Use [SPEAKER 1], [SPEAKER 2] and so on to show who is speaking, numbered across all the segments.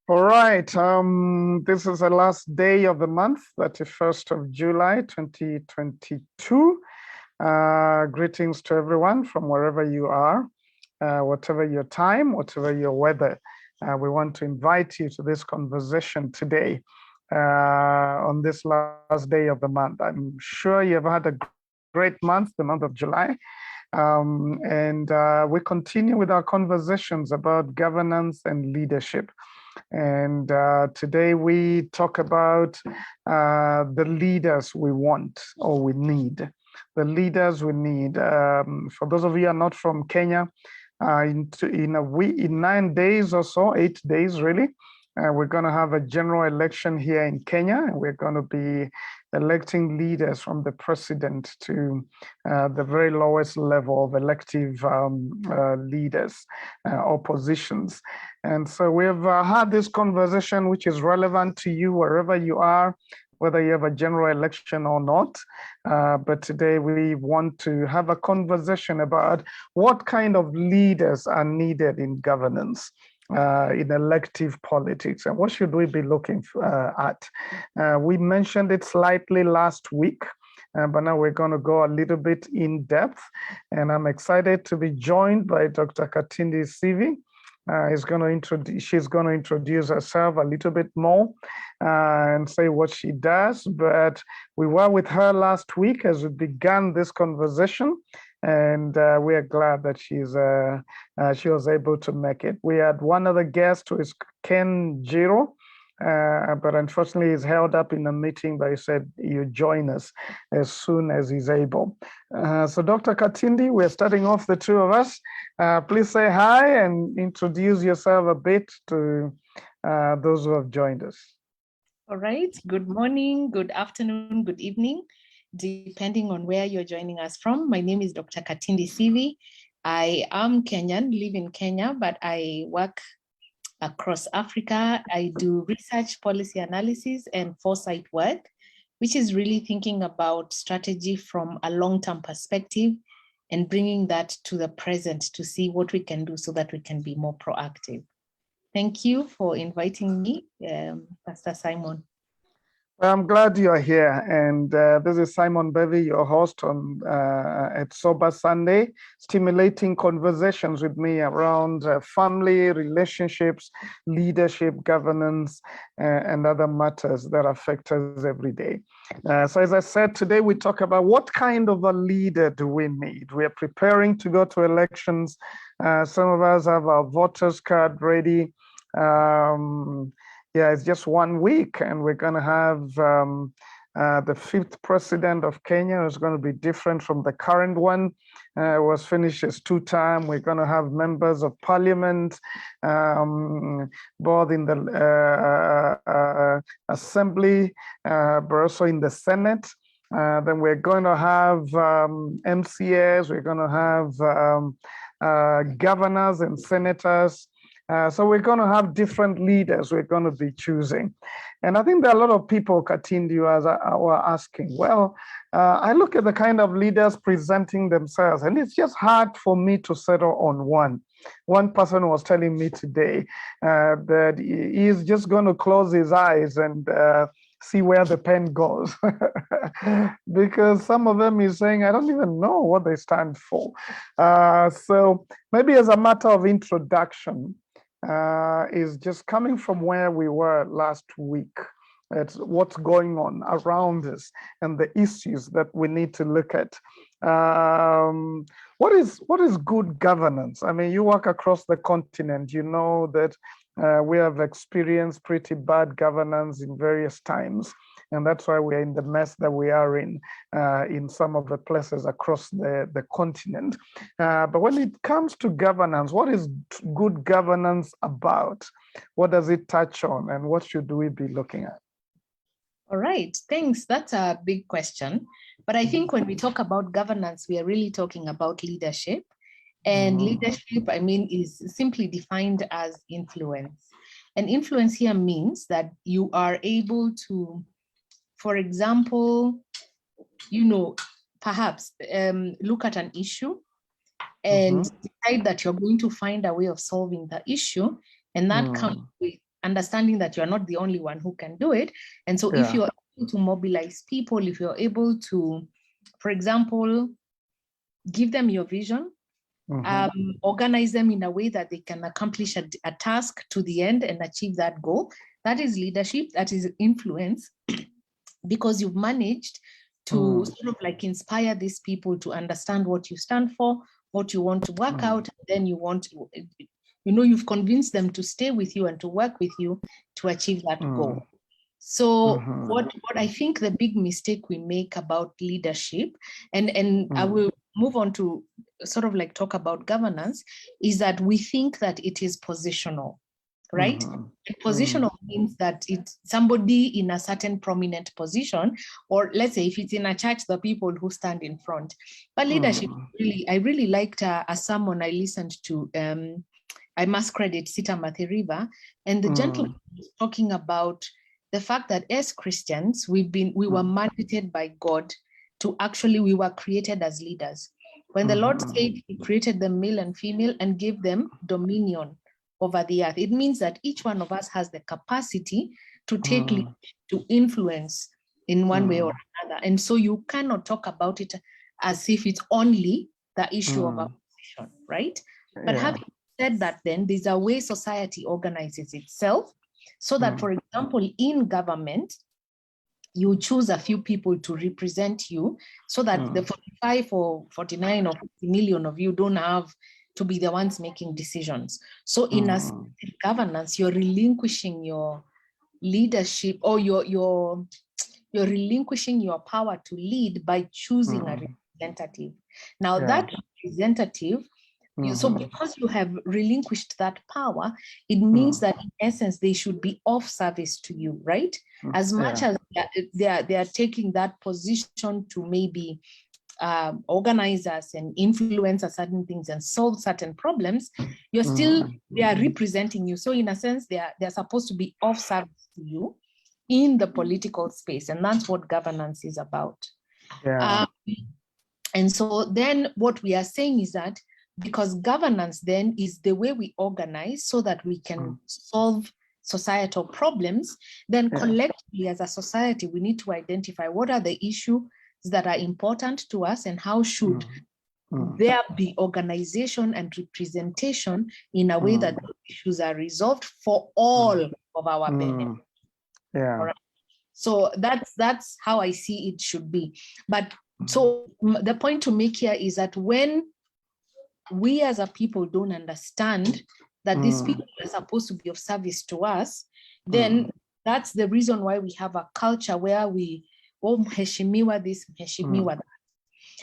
[SPEAKER 1] All right. This is the last day of the month, 31st of July, 2022. Greetings to everyone from wherever you are, whatever your time, whatever your weather. We want to invite you to this conversation today on this last day of the month. I'm sure you've had a great month, the month of July. We continue with our conversations about governance and leadership. And today we talk about the leaders we want or we need. The leaders we need. For those of you who are not from Kenya, in 9 days or so, 8 days really, we're going to have a general election here in Kenya, and we're going to be electing leaders from the president to the very lowest level of elective leaders or positions. And so we've had this conversation, which is relevant to you wherever you are, whether you have a general election or not. But today we want to have a conversation about what kind of leaders are needed in governance. In elective politics, and what should we be looking at? We mentioned it slightly last week, but now we're going to go a little bit in depth, and I'm excited to be joined by Dr. Katindi Sivi. She's going to introduce herself a little bit more and say what she does. But we were with her last week as we began this conversation, and we are glad that she was able to make it. We had one other guest who is Ken Jiro, but unfortunately he's held up in a meeting, but he said you join us as soon as he's able. So Dr. Katindi, we're starting off, the two of us. Please say hi and introduce yourself a bit to those who have joined us.
[SPEAKER 2] All right, good morning, good afternoon, good evening, depending on where you're joining us from. My name is Dr. Katindi Sivi. I am Kenyan, live in Kenya, but I work across Africa. I do research, policy analysis, and foresight work, which is really thinking about strategy from a long-term perspective and bringing that to the present to see what we can do so that we can be more proactive. Thank you for inviting me, Pastor Simon.
[SPEAKER 1] Well, I'm glad you're here, and this is Simon Bevy, your host at Sober Sunday, stimulating conversations with me around family, relationships, leadership, governance, and other matters that affect us every day. So as I said, today we talk about what kind of a leader do we need. We are preparing to go to elections. Some of us have our voters card ready. Yeah, it's just 1 week, and we're going to have the 5th president of Kenya is going to be different from the current one. Was finished as 2-term. We're going to have members of parliament, both in the assembly, but also in the Senate. Then we're going to have MCAs. We're going to have governors and senators. So we're going to have different leaders we're going to be choosing. And I think there are a lot of people, Katindi, as were asking, well, I look at the kind of leaders presenting themselves, and it's just hard for me to settle on one. One person was telling me today that he's just going to close his eyes and see where the pen goes. Because some of them is saying, I don't even know what they stand for. So maybe as a matter of introduction, is just coming from where we were last week. It's what's going on around us and the issues that we need to look at. What is good governance? I mean, you work across the continent, you know that we have experienced pretty bad governance in various times. And that's why we're in the mess that we are in some of the places across the continent. But when it comes to governance, what is good governance about? What does it touch on, and what should we be looking at?
[SPEAKER 2] All right, thanks. That's a big question. But I think when we talk about governance, we are really talking about leadership. And leadership, I mean, is simply defined as influence. And influence here means that you are able to, for example, perhaps look at an issue and decide that you're going to find a way of solving the issue. And that comes with understanding that you're not the only one who can do it. And so if you're able to mobilize people, if you're able to, for example, give them your vision, organize them in a way that they can accomplish a task to the end and achieve that goal, that is leadership, that is influence, because you've managed to sort of like inspire these people to understand what you stand for, what you want to work out, and then you want to, you've convinced them to stay with you and to work with you to achieve that goal. So what I think the big mistake we make about leadership, and I will move on to sort of like talk about governance, is that we think that it is positional, right? And positional means that it's somebody in a certain prominent position, or let's say if it's in a church, the people who stand in front. But leadership, I really liked a sermon I listened to. I must credit Sita Mathiriva, and the gentleman was talking about the fact that as Christians, we were mandated by God to actually, we were created as leaders. When the Lord said he created them male and female and gave them dominion over the earth, it means that each one of us has the capacity to take lead, to influence in one way or another. And so you cannot talk about it as if it's only the issue of a position, right? But having said that, then there's a way society organizes itself, so that, for example, in government, you choose a few people to represent you, so that the 45 or 49 or 50 million of you don't have to be the ones making decisions. So in a governance, you're relinquishing your leadership, or you're relinquishing your power to lead by choosing a representative. Now that representative, so because you have relinquished that power, it means that in essence, they should be of service to you, right? As much as they are taking that position to maybe organize us and influence certain things and solve certain problems, they are representing you. So in a sense, they're supposed to be of service to you in the political space. And that's what governance is about. And so then what we are saying is that, because governance then is the way we organize so that we can solve societal problems, then collectively as a society, we need to identify what are the issues that are important to us and how should there be organization and representation in a way that the issues are resolved for all of our benefit. Right? So that's how I see it should be. But so the point to make here is that when we as a people don't understand that these people are supposed to be of service to us, then that's the reason why we have a culture where we, mheshimiwa this, mheshimiwa that.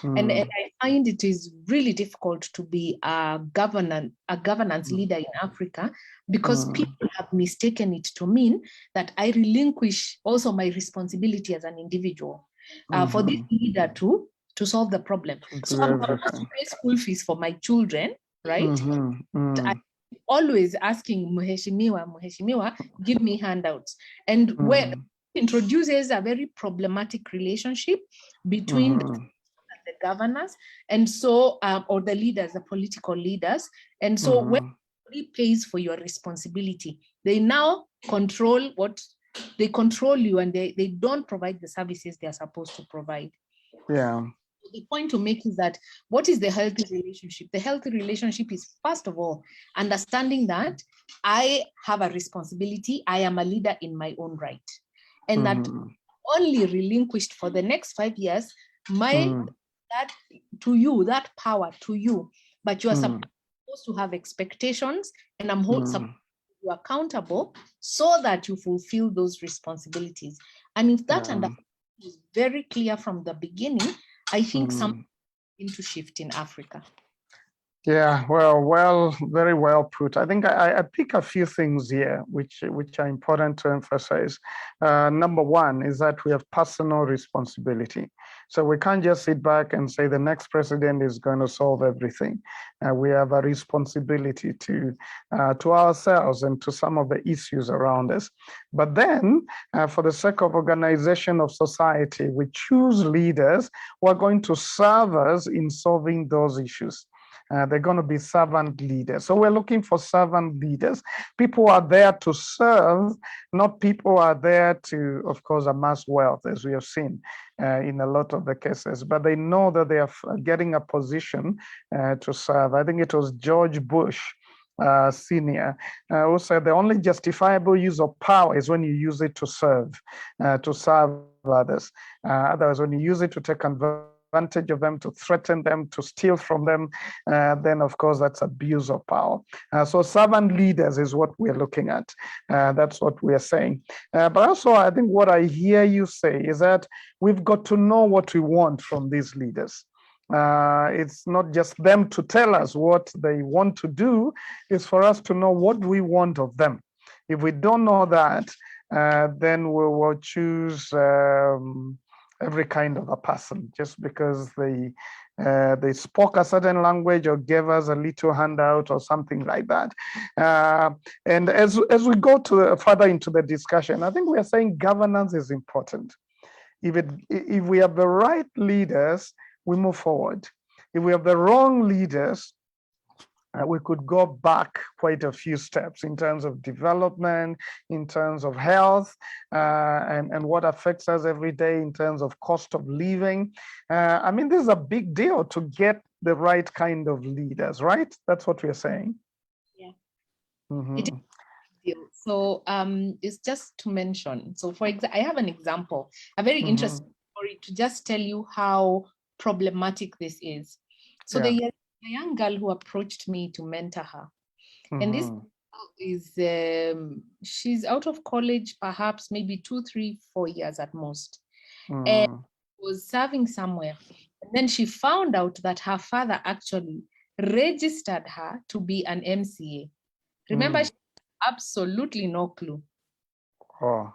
[SPEAKER 2] And I find it is really difficult to be a governance leader in Africa, because people have mistaken it to mean that I relinquish also my responsibility as an individual for this leader to solve the problem. So I'm going to pay school fees for my children, right? I'm always asking Mheshimiwa, give me handouts. And where introduces a very problematic relationship between the governors and so, or the leaders, the political leaders. And so when somebody pays for your responsibility, they now control you, and they don't provide the services they are supposed to provide. The point to make is that what is the healthy relationship? The healthy relationship is, first of all, understanding that I have a responsibility. I am a leader in my own right. And that only relinquished for the next 5 years, that power to you, but you are supposed to have expectations, and I'm supposed to be accountable so that you fulfill those responsibilities. And if that understanding is very clear from the beginning, I think something to shift in Africa.
[SPEAKER 1] Yeah, well, very well put. I think I pick a few things here which are important to emphasize. Number one is that we have personal responsibility. So we can't just sit back and say the next president is going to solve everything. We have a responsibility to ourselves and to some of the issues around us. But then, for the sake of organization of society, we choose leaders who are going to serve us in solving those issues. they're going to be servant leaders. So we're looking for servant leaders. People are there to serve, not people are there to, of course, amass wealth, as we have seen in a lot of the cases, but they know that they are getting a position to serve. I think it was George Bush Senior, who said the only justifiable use of power is when you use it to serve others. Otherwise, when you use it to take advantage of them, to threaten them, to steal from them, then of course that's abuse of power. So servant leaders is what we're looking at. That's what we're saying. But also, I think what I hear you say is that we've got to know what we want from these leaders. It's not just them to tell us what they want to do, it's for us to know what we want of them. If we don't know that, then we will choose every kind of a person just because they spoke a certain language or gave us a little handout or something like that. And as we go to further into the discussion, I think we are saying governance is important. If we have the right leaders, we move forward. If we have the wrong leaders, we could go back quite a few steps in terms of development, in terms of health, and what affects us every day in terms of cost of living. I mean, this is a big deal to get the right kind of leaders, right? That's what we're saying.
[SPEAKER 2] Yeah.
[SPEAKER 1] Mm-hmm.
[SPEAKER 2] It is a big deal. So it's just to mention. So for example, I have an example, a very interesting story to just tell you how problematic this is. So the young girl who approached me to mentor her, and this is she's out of college, perhaps maybe 2, 3, 4 years at most, and was serving somewhere. And then she found out that her father actually registered her to be an MCA. Remember, she had absolutely no clue.
[SPEAKER 1] Oh.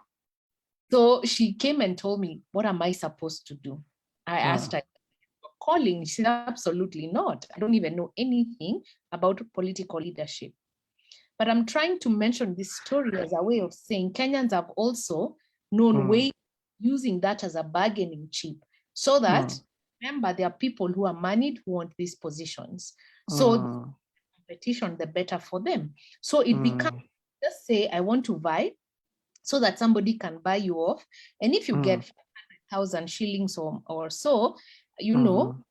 [SPEAKER 2] So she came and told me, what am I supposed to do? I asked her, calling? She said, absolutely not. I don't even know anything about political leadership. But I'm trying to mention this story as a way of saying Kenyans have also known ways using that as a bargaining chip, so that, remember, there are people who are moneyed who want these positions. So the competition, the better for them. So it becomes, just say, I want to buy, so that somebody can buy you off. And if you get 500,000 shillings or so, you know,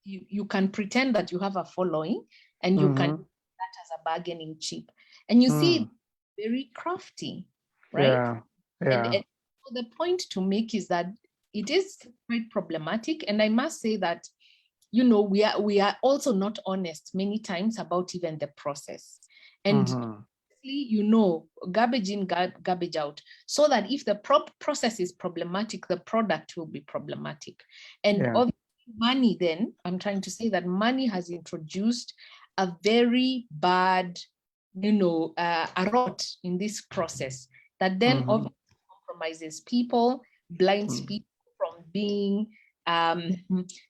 [SPEAKER 2] you can pretend that you have a following, and you can use that as a bargaining chip. And you see, very crafty, right? And so the point to make is that it is quite problematic. And I must say that, you know, we are also not honest many times about even the process. And you know, garbage in, garbage out, so that if the process is problematic, the product will be problematic. And obviously money, then I'm trying to say that money has introduced a very bad, you know, a rot in this process that then obviously compromises people, blinds people from being,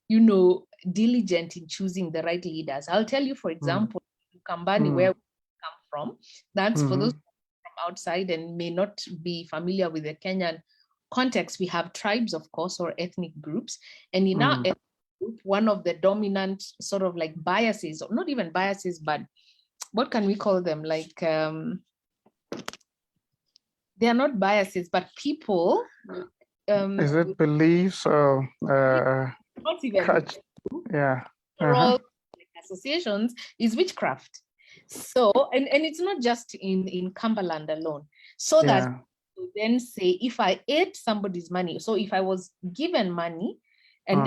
[SPEAKER 2] you know, diligent in choosing the right leaders. I'll tell you, for example, Kambani, where we come from, that's for those from outside and may not be familiar with the Kenyan context. We have tribes, of course, or ethnic groups. And in our ethnic group, one of the dominant sort of like biases, or not even biases, but what can we call them? Like, they are not biases, but people.
[SPEAKER 1] Is it beliefs or
[SPEAKER 2] not even like associations, is witchcraft. So, and it's not just in Cumberland alone. So that you then say, if I ate somebody's money, so if I was given money, and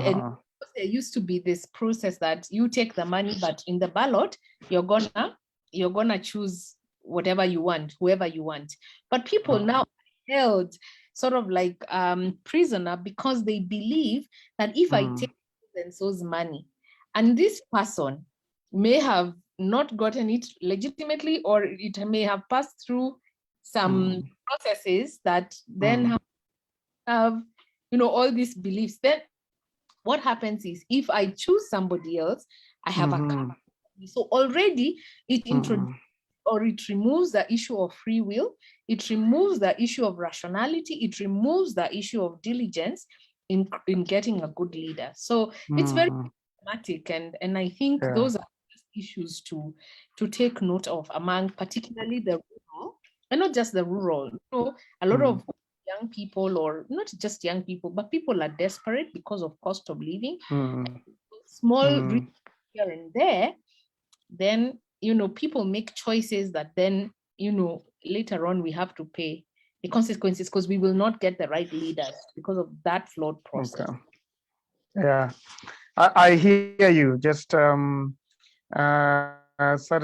[SPEAKER 2] there used to be this process that you take the money, but in the ballot, you're gonna choose whatever you want, whoever you want. But people now are held sort of like prisoner, because they believe that if I take so-and-so's money, and this person may have not gotten it legitimately, or it may have passed through some processes that then have, you know, all these beliefs, then what happens is, if I choose somebody else, I have a so already it introduces, or it removes the issue of free will, it removes the issue of rationality, it removes the issue of diligence in getting a good leader. So it's very problematic, and I think those are issues to take note of among particularly the rural, and not just the rural. A lot of young people, or not just young people, but people are desperate because of cost of living. Small here and there, then people make choices that then later on we have to pay the consequences, because we will not get the right leaders because of that flawed process.
[SPEAKER 1] Okay. Yeah, I hear you. Just certain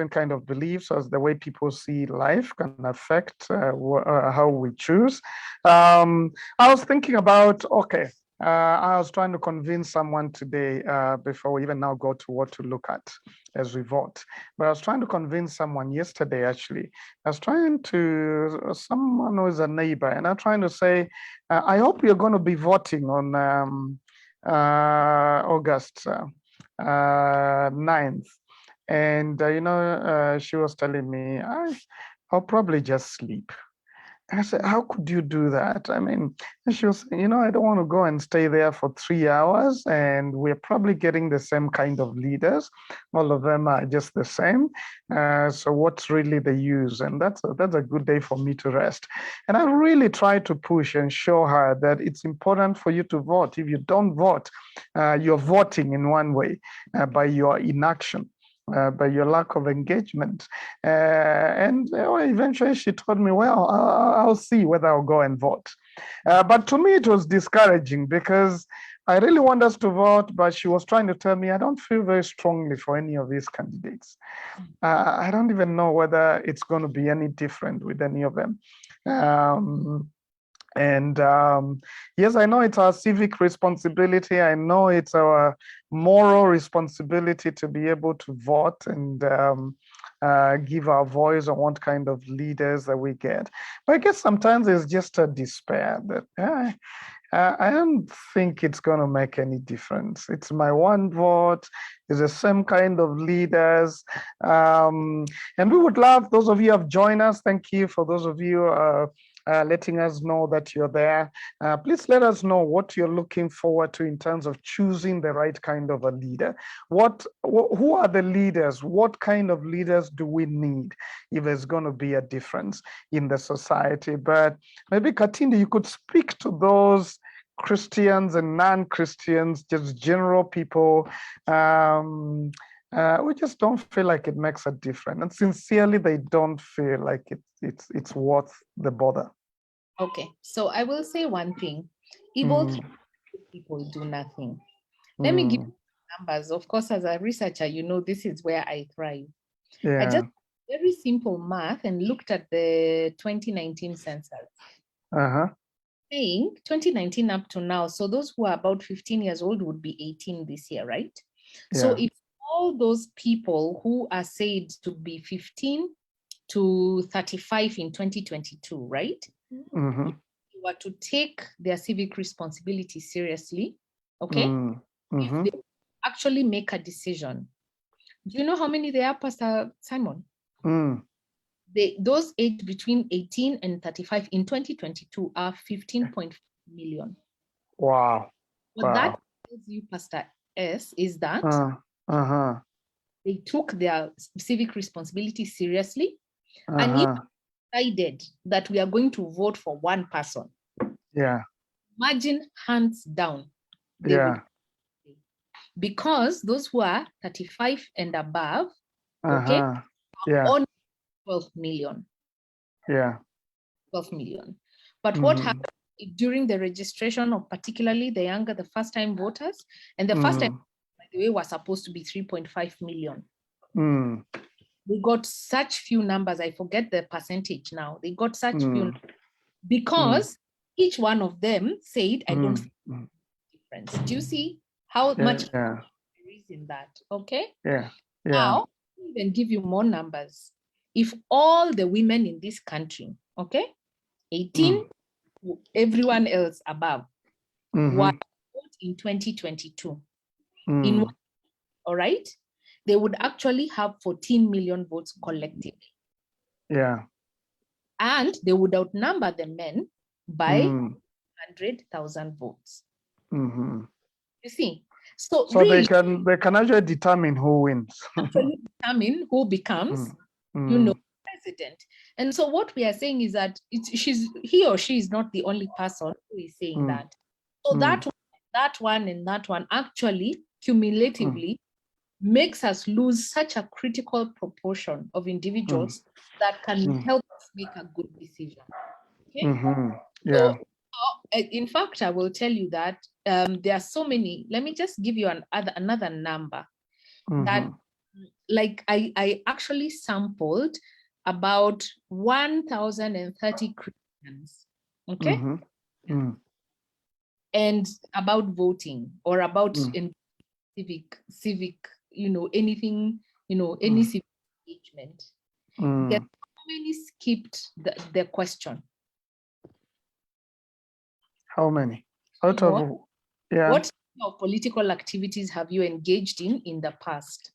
[SPEAKER 1] kind of beliefs as the way people see life can affect how we choose. I was thinking about, okay, I was trying to convince someone today before we even now go to what to look at as we vote. But I was trying to convince someone yesterday, actually. I was trying to, someone who is a neighbor, and I'm trying to say, I hope you're going to be voting on August 9th. And, she was telling me, I'll probably just sleep. And I said, how could you do that? I mean, and she was saying, I don't want to go and stay there for 3 hours, and we're probably getting the same kind of leaders. All of them are just the same. So what's really the use? And that's a good day for me to rest. And I really try to push and show her that it's important for you to vote. If you don't vote, you're voting in one way by your inaction. By your lack of engagement. And eventually she told me, well, I'll see whether I'll go and vote. But to me, it was discouraging because I really want us to vote, but she was trying to tell me, I don't feel very strongly for any of these candidates. I don't even know whether it's going to be any different with any of them. And yes, I know it's our civic responsibility. I know it's our moral responsibility to be able to vote and give our voice on what kind of leaders that we get. But I guess sometimes it's just a despair that I don't think it's going to make any difference. It's my one vote. It's the same kind of leaders. And we would love, those of you who have joined us, thank you for those of you letting us know that you're there. Please let us know what you're looking forward to in terms of choosing the right kind of a leader. Who are the leaders? What kind of leaders do we need if there's going to be a difference in the society? But maybe Katindi, you could speak to those Christians and non-Christians, just general people. We just don't feel like it makes a difference, and sincerely, they don't feel like it's worth the bother.
[SPEAKER 2] Okay, so I will say one thing: evil people do nothing. Let me give you numbers. Of course, as a researcher, this is where I thrive.
[SPEAKER 1] Yeah.
[SPEAKER 2] I just very simple math and looked at the 2019 census. Saying 2019 up to now, so those who are about 15 years old would be 18 this year, right? Yeah. So if all those people who are said to be 15 to 35 in 2022, right? If you were to take their civic responsibility seriously, okay? If they actually make a decision. Do you know how many they are, Pastor Simon? Those aged between 18 and 35 in 2022 are 15.5 million.
[SPEAKER 1] Wow.
[SPEAKER 2] What that tells you, Pastor S, is that they took their civic responsibility seriously and if decided that we are going to vote for one person.
[SPEAKER 1] Yeah.
[SPEAKER 2] Imagine hands down.
[SPEAKER 1] Yeah.
[SPEAKER 2] Because those who are 35 and above, okay,
[SPEAKER 1] yeah.
[SPEAKER 2] on 12 million.
[SPEAKER 1] Yeah.
[SPEAKER 2] 12 million. But what happened during the registration of particularly the younger, the first-time voters, and the first time, by the way, was supposed to be 3.5 million. They got such few numbers. I forget the percentage now. They got such few because each one of them said, I don't see difference. Do you see how much there is in that? Okay.
[SPEAKER 1] Yeah.
[SPEAKER 2] Now, I'll even give you more numbers. If all the women in this country, okay, 18 to everyone else above, were in 2022, all right, they would actually have 14 million votes collectively.
[SPEAKER 1] Yeah.
[SPEAKER 2] And they would outnumber the men by 100,000 votes. You see? So
[SPEAKER 1] So
[SPEAKER 2] really,
[SPEAKER 1] they can actually determine who wins.
[SPEAKER 2] actually determine who becomes, president. And so what we are saying is that he or she is not the only person who is saying that. So that one and that one actually cumulatively makes us lose such a critical proportion of individuals that can help us make a good decision. Okay.
[SPEAKER 1] Yeah.
[SPEAKER 2] So, in fact, I will tell you that there are so many. Let me just give you another number that, like, I actually sampled about 1,030 Christians. Okay. And about voting or about in civic, anything, any civic engagement. Guess how many skipped the question?
[SPEAKER 1] How many? Out of, yeah.
[SPEAKER 2] What type of political activities have you engaged in the past?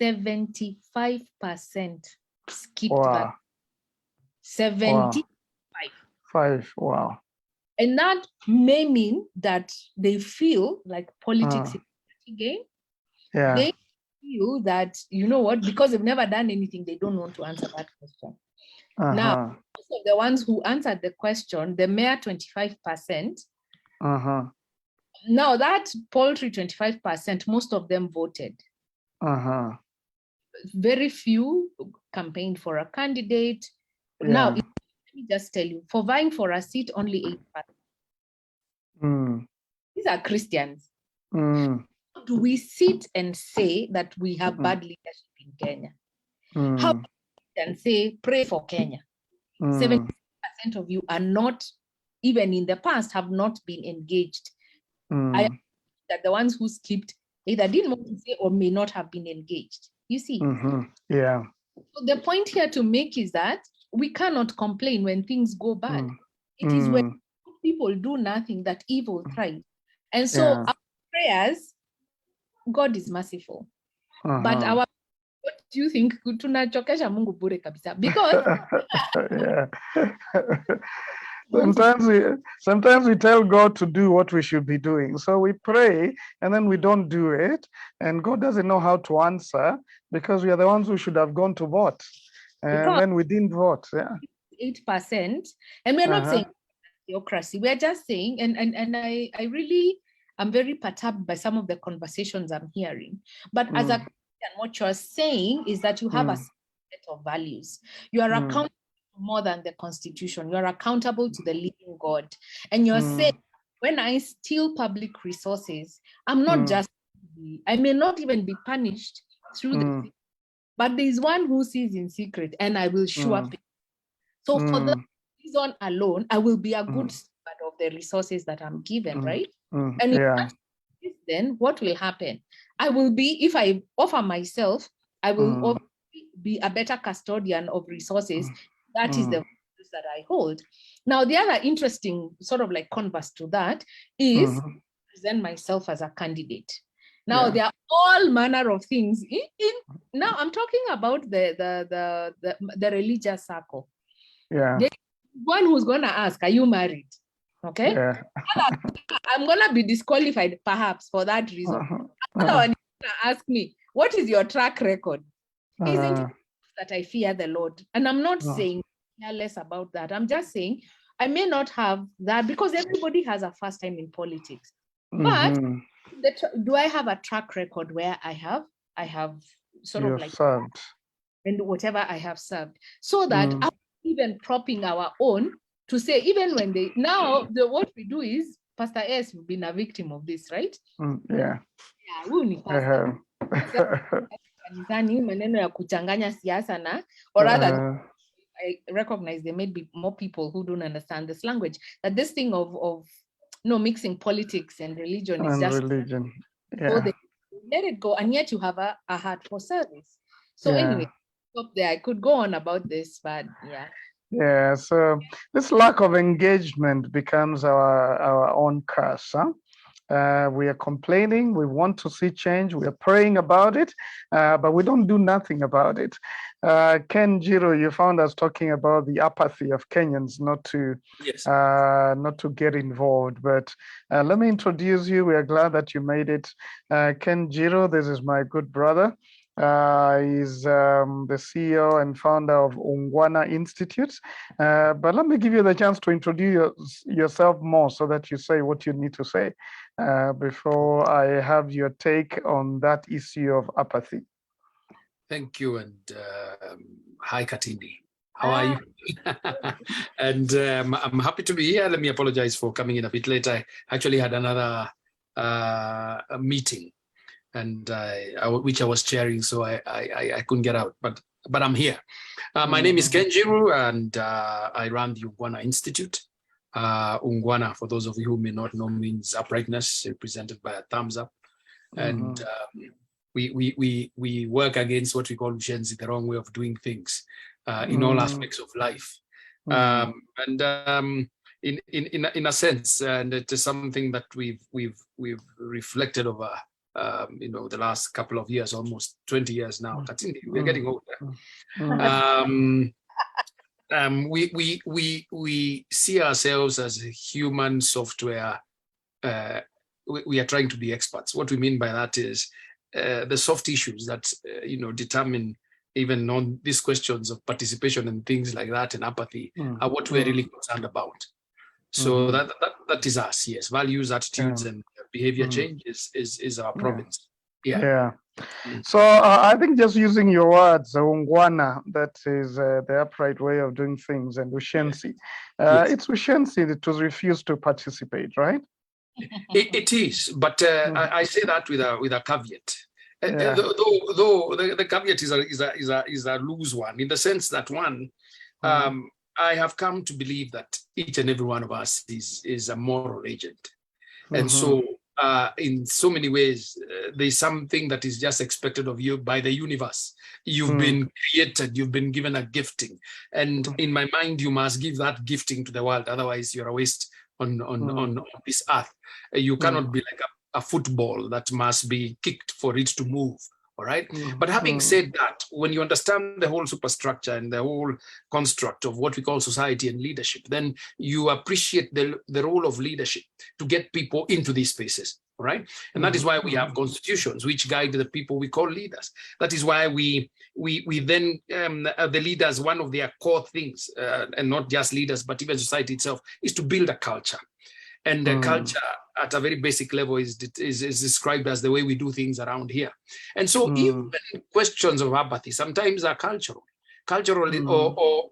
[SPEAKER 2] 75% skipped that. 75.
[SPEAKER 1] Wow.
[SPEAKER 2] And that may mean that they feel like politics is a game.
[SPEAKER 1] Yeah.
[SPEAKER 2] They feel that, you know what, because they've never done anything, they don't want to answer that question. Now, most of the ones who answered the question, the mere 25%, now that paltry 25%, most of them voted. Very few campaigned for a candidate. Now, let me just tell you, for vying for a seat, only 8%. These are Christians. Do we sit and say that we have bad leadership in Kenya? How can say pray for Kenya? 70% of you are not, even in the past, have not been engaged. I that the ones who skipped either didn't want to say or may not have been engaged. You see?
[SPEAKER 1] Yeah.
[SPEAKER 2] So the point here to make is that we cannot complain when things go bad. It is when people do nothing that evil thrives. And so our prayers, God is merciful. But what do you think? Tunachokesha Mungu bure kabisa. Because
[SPEAKER 1] sometimes we tell God to do what we should be doing. So we pray and then we don't do it. And God doesn't know how to answer because we are the ones who should have gone to vote. And then we didn't vote.
[SPEAKER 2] 8%. And we're not saying theocracy. We're just saying, and I really am very perturbed by some of the conversations I'm hearing. But as a Christian, what you're saying is that you have a set of values. You are accountable more than the Constitution. You're accountable to the living God. And you're saying, when I steal public resources, I'm not just, I may not even be punished through the, but there's one who sees in secret and I will show up. So for that reason alone, I will be a good steward of the resources that I'm given, right? And then what will happen? I will be, if I offer myself, I will be a better custodian of resources. That is the values that I hold. Now, the other interesting sort of like converse to that is present myself as a candidate. Now, there are all manner of things. Now, I'm talking about the religious circle.
[SPEAKER 1] Yeah.
[SPEAKER 2] One who's going to ask, are you married? Okay.
[SPEAKER 1] Yeah.
[SPEAKER 2] I'm going to be disqualified perhaps for that reason. Another one is going to ask me, what is your track record? Isn't it that I fear the Lord? And I'm not saying less about that. I'm just saying I may not have that because everybody has a first time in politics. But do I have a track record where I have sort of like
[SPEAKER 1] served
[SPEAKER 2] and whatever I have served, so that I'm even propping our own to say, even when they now what we do is Pastor S has been a victim of this, right?
[SPEAKER 1] Yeah.
[SPEAKER 2] I have. Maneno ya kuchanganya siasa na, or rather, I recognize there may be more people who don't understand this language, that this thing of mixing politics and religion is just
[SPEAKER 1] religion.
[SPEAKER 2] So they let it go, and yet you have a heart for service. So anyway, stop there. I could go on about this, but
[SPEAKER 1] yeah. So this lack of engagement becomes our own curse, huh? We are complaining. We want to see change. We are praying about it, but we don't do nothing about it. Ken Jiro, you found us talking about the apathy of Kenyans not to get involved. But let me introduce you. We are glad that you made it. Ken Jiro, this is my good brother. He's the CEO and founder of Ungwana Institute. But let me give you the chance to introduce yourself more so that you say what you need to say before I have your take on that issue of apathy.
[SPEAKER 3] Thank you, and hi, Katindi. How are you? And I'm happy to be here. Let me apologize for coming in a bit late. I actually had another meeting, and which I was chairing, so I couldn't get out. But I'm here. My name is Ken Jiro, and I run the Ungwana Institute. Ungwana, for those of you who may not know, means uprightness, represented by a thumbs up, and we work against what we call ushenzi, the wrong way of doing things in all aspects of life. In a sense, and it is something that we've reflected over the last couple of years, almost 20 years now. We're getting older. We see ourselves as human software. We are trying to be experts. What we mean by that is the soft issues that determine even on these questions of participation and things like that and apathy are what we're really concerned about. So that is us. Yes, values, attitudes, and behavior change is our province. Yeah.
[SPEAKER 1] So I think just using your words, Ungwana, that is the upright way of doing things, and ushenzi. It's ushenzi to refuse to participate, right?
[SPEAKER 3] It is, but I say that with a caveat. Though the caveat is a loose one, in the sense that I have come to believe that each and every one of us is a moral agent, and so in so many ways there's something that is just expected of you by the universe. You've been created, you've been given a gifting, and in my mind you must give that gifting to the world, otherwise you're a waste on this earth. You cannot be like a football that must be kicked for it to move. All right. But having said that, when you understand the whole superstructure and the whole construct of what we call society and leadership, then you appreciate the role of leadership to get people into these spaces. All right. And that is why we have constitutions which guide the people we call leaders. That is why we then the leaders, one of their core things, and not just leaders, but even society itself, is to build a culture. And the culture at a very basic level is described as the way we do things around here. And so even questions of apathy sometimes are cultural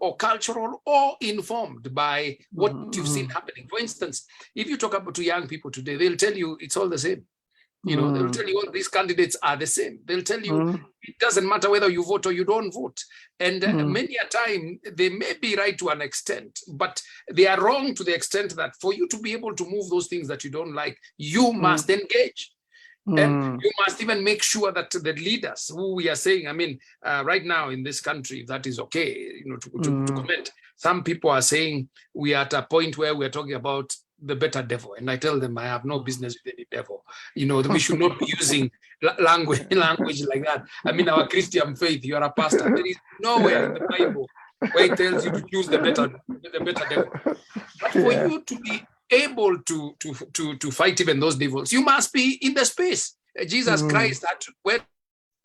[SPEAKER 3] or cultural or informed by what you've seen happening. For instance, if you talk about to young people today, they'll tell you it's all the same. They'll tell you all these candidates are the same. They'll tell you it doesn't matter whether you vote or you don't vote. And many a time they may be right to an extent, but they are wrong to the extent that for you to be able to move those things that you don't like, you must engage. And you must even make sure that the leaders who we are saying, right now in this country, if that is okay, to comment, some people are saying we are at a point where we're talking about the better devil, and I tell them I have no business with any devil. We should not be using language like that. Our Christian faith, you are a pastor. There is nowhere in the Bible where it tells you to choose the better devil. But for you to be able to fight even those devils, you must be in the space. Jesus Christ went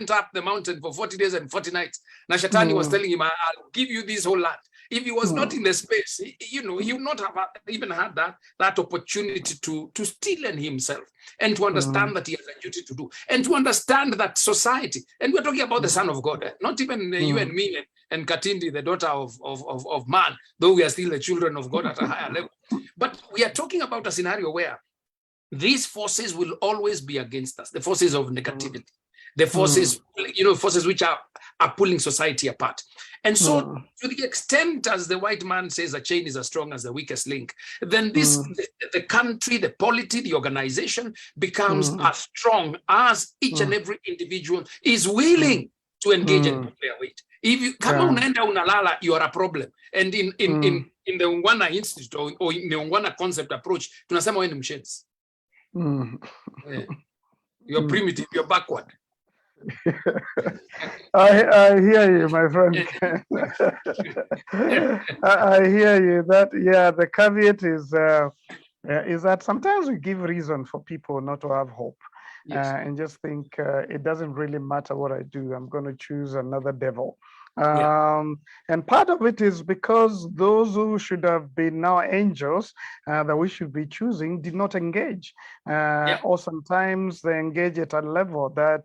[SPEAKER 3] up the mountain for 40 days and 40 nights. Now Shatani was telling him, I'll give you this whole land. If he was not in the space, he would not have even had that opportunity to steal in himself and to understand that he has a duty to do, and to understand that society, and we're talking about the Son of God, not even you and me and Katindi, the daughter of man, though we are still the children of God at a higher level. But we are talking about a scenario where these forces will always be against us, the forces of negativity, the forces, forces which are pulling society apart. And so to the extent, as the white man says, a chain is as strong as the weakest link, then the country, the polity, the organization becomes as strong as each and every individual is willing to engage and put their weight. If you come unaenda unalala, you are a problem. And in the Ungwana Institute or in the Ungwana concept approach, tunasema wewe ni mshenzi.
[SPEAKER 1] Mm.
[SPEAKER 3] You're primitive, you're backward.
[SPEAKER 1] I hear you, my friend. I hear you. That, yeah, the caveat is that sometimes we give reason for people not to have hope.
[SPEAKER 3] Yes.
[SPEAKER 1] And just think it doesn't really matter what I do. I'm going to choose another devil.
[SPEAKER 3] Yeah.
[SPEAKER 1] And part of it is because those who should have been now angels that we should be choosing did not engage. Or sometimes they engage at a level that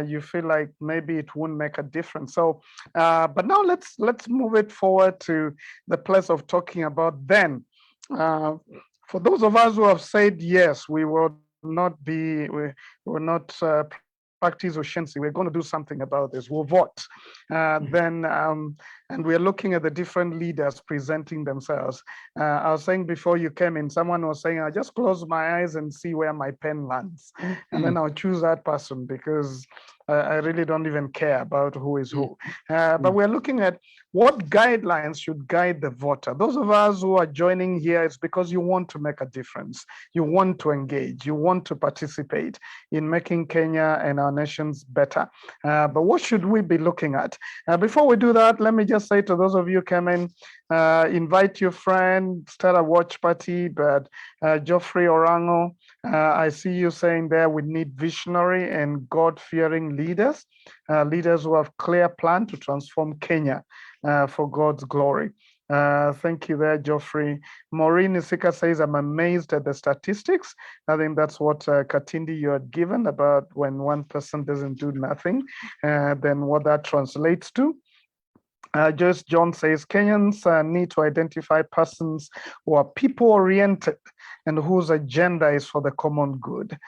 [SPEAKER 1] you feel like maybe it won't make a difference. So, but now let's move it forward to the place of talking about then. For those of us who have said yes, we will not be, we will not practice Oshensi. We're going to do something about this. We'll vote. And we're looking at the different leaders presenting themselves. I was saying before you came in, someone was saying, I'll just close my eyes and see where my pen lands. And then I'll choose that person because I really don't even care about who is who. But we're looking at what guidelines should guide the voter. Those of us who are joining here, it's because you want to make a difference. You want to engage. You want to participate in making Kenya and our nations better. But what should we be looking at? Before we do that, let me just say to those of you who came in, invite your friend, start a watch party. But Geoffrey Orango, I see you saying there we need visionary and God-fearing leaders, leaders who have clear plan to transform Kenya for God's glory. Thank you there, Geoffrey. Maureen Isika says, I'm amazed at the statistics. I think that's what Katindi you had given about when one person doesn't do nothing, then what that translates to. Joyce John says, Kenyans need to identify persons who are people-oriented and whose agenda is for the common good.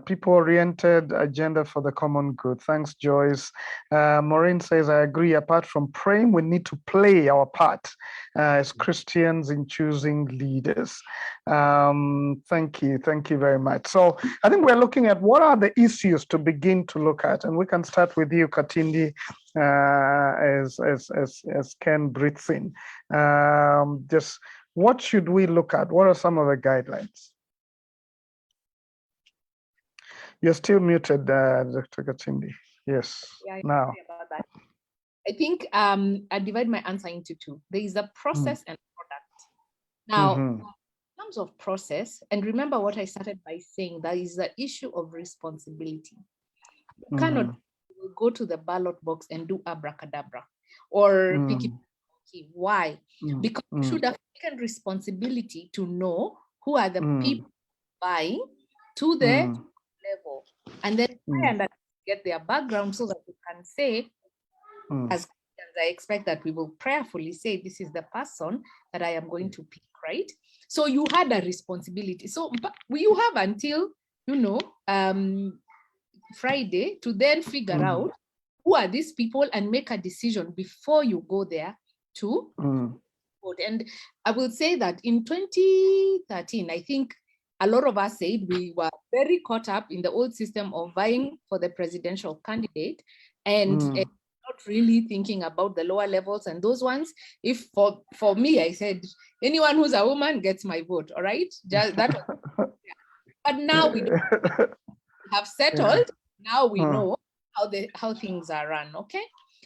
[SPEAKER 1] People-oriented agenda for the common good. Thanks, Joyce. Maureen says, I agree. Apart from praying, we need to play our part as Christians in choosing leaders. Thank you. Thank you very much. So I think we're looking at what are the issues to begin to look at. And we can start with you, Katindi, as Ken breathes in. Just what should we look at? What are some of the guidelines? You're still muted, Dr. Katindi. Yes.
[SPEAKER 2] Yeah,
[SPEAKER 1] now.
[SPEAKER 2] sorry about that. I think I divide my answer into two. There is a process and product. Now, in terms of process, and remember what I started by saying, that is the issue of responsibility. You cannot go to the ballot box and do abracadabra or pick it. Okay, why? Because you should have taken responsibility to know who are the people buying to the level, and then try and get their background so that you can say, as Christians, I expect that we will prayerfully say, this is the person that I am going to pick, right? So you had a responsibility. So but you have until, Friday to then figure out who are these people and make a decision before you go there to vote. And I will say that in 2013, I think a lot of us said we were very caught up in the old system of vying for the presidential candidate and not really thinking about the lower levels and those ones. If for me, I said, anyone who's a woman gets my vote, all right? Just that was, But now we have settled. Now we know how things are run, okay?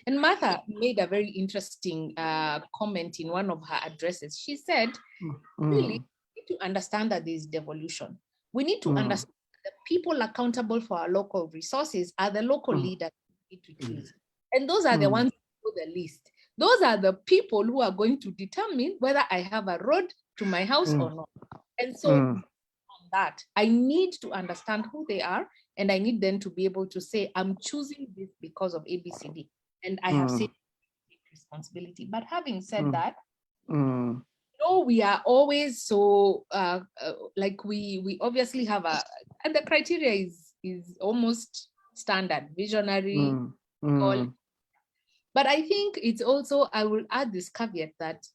[SPEAKER 2] And Martha made a very interesting comment in one of her addresses. She said, really, we need to understand that there is devolution. We need to understand that the people accountable for our local resources are the local leaders we need to choose. And those are the ones who go the least. Those are the people who are going to determine whether I have a road to my house or not. And so on that, I need to understand who they are, and I need them to be able to say, I'm choosing this because of ABCD. And I have said responsibility. But having said that, we are always so like we obviously have and the criteria is almost standard, visionary. But I think it's also, I will add this caveat that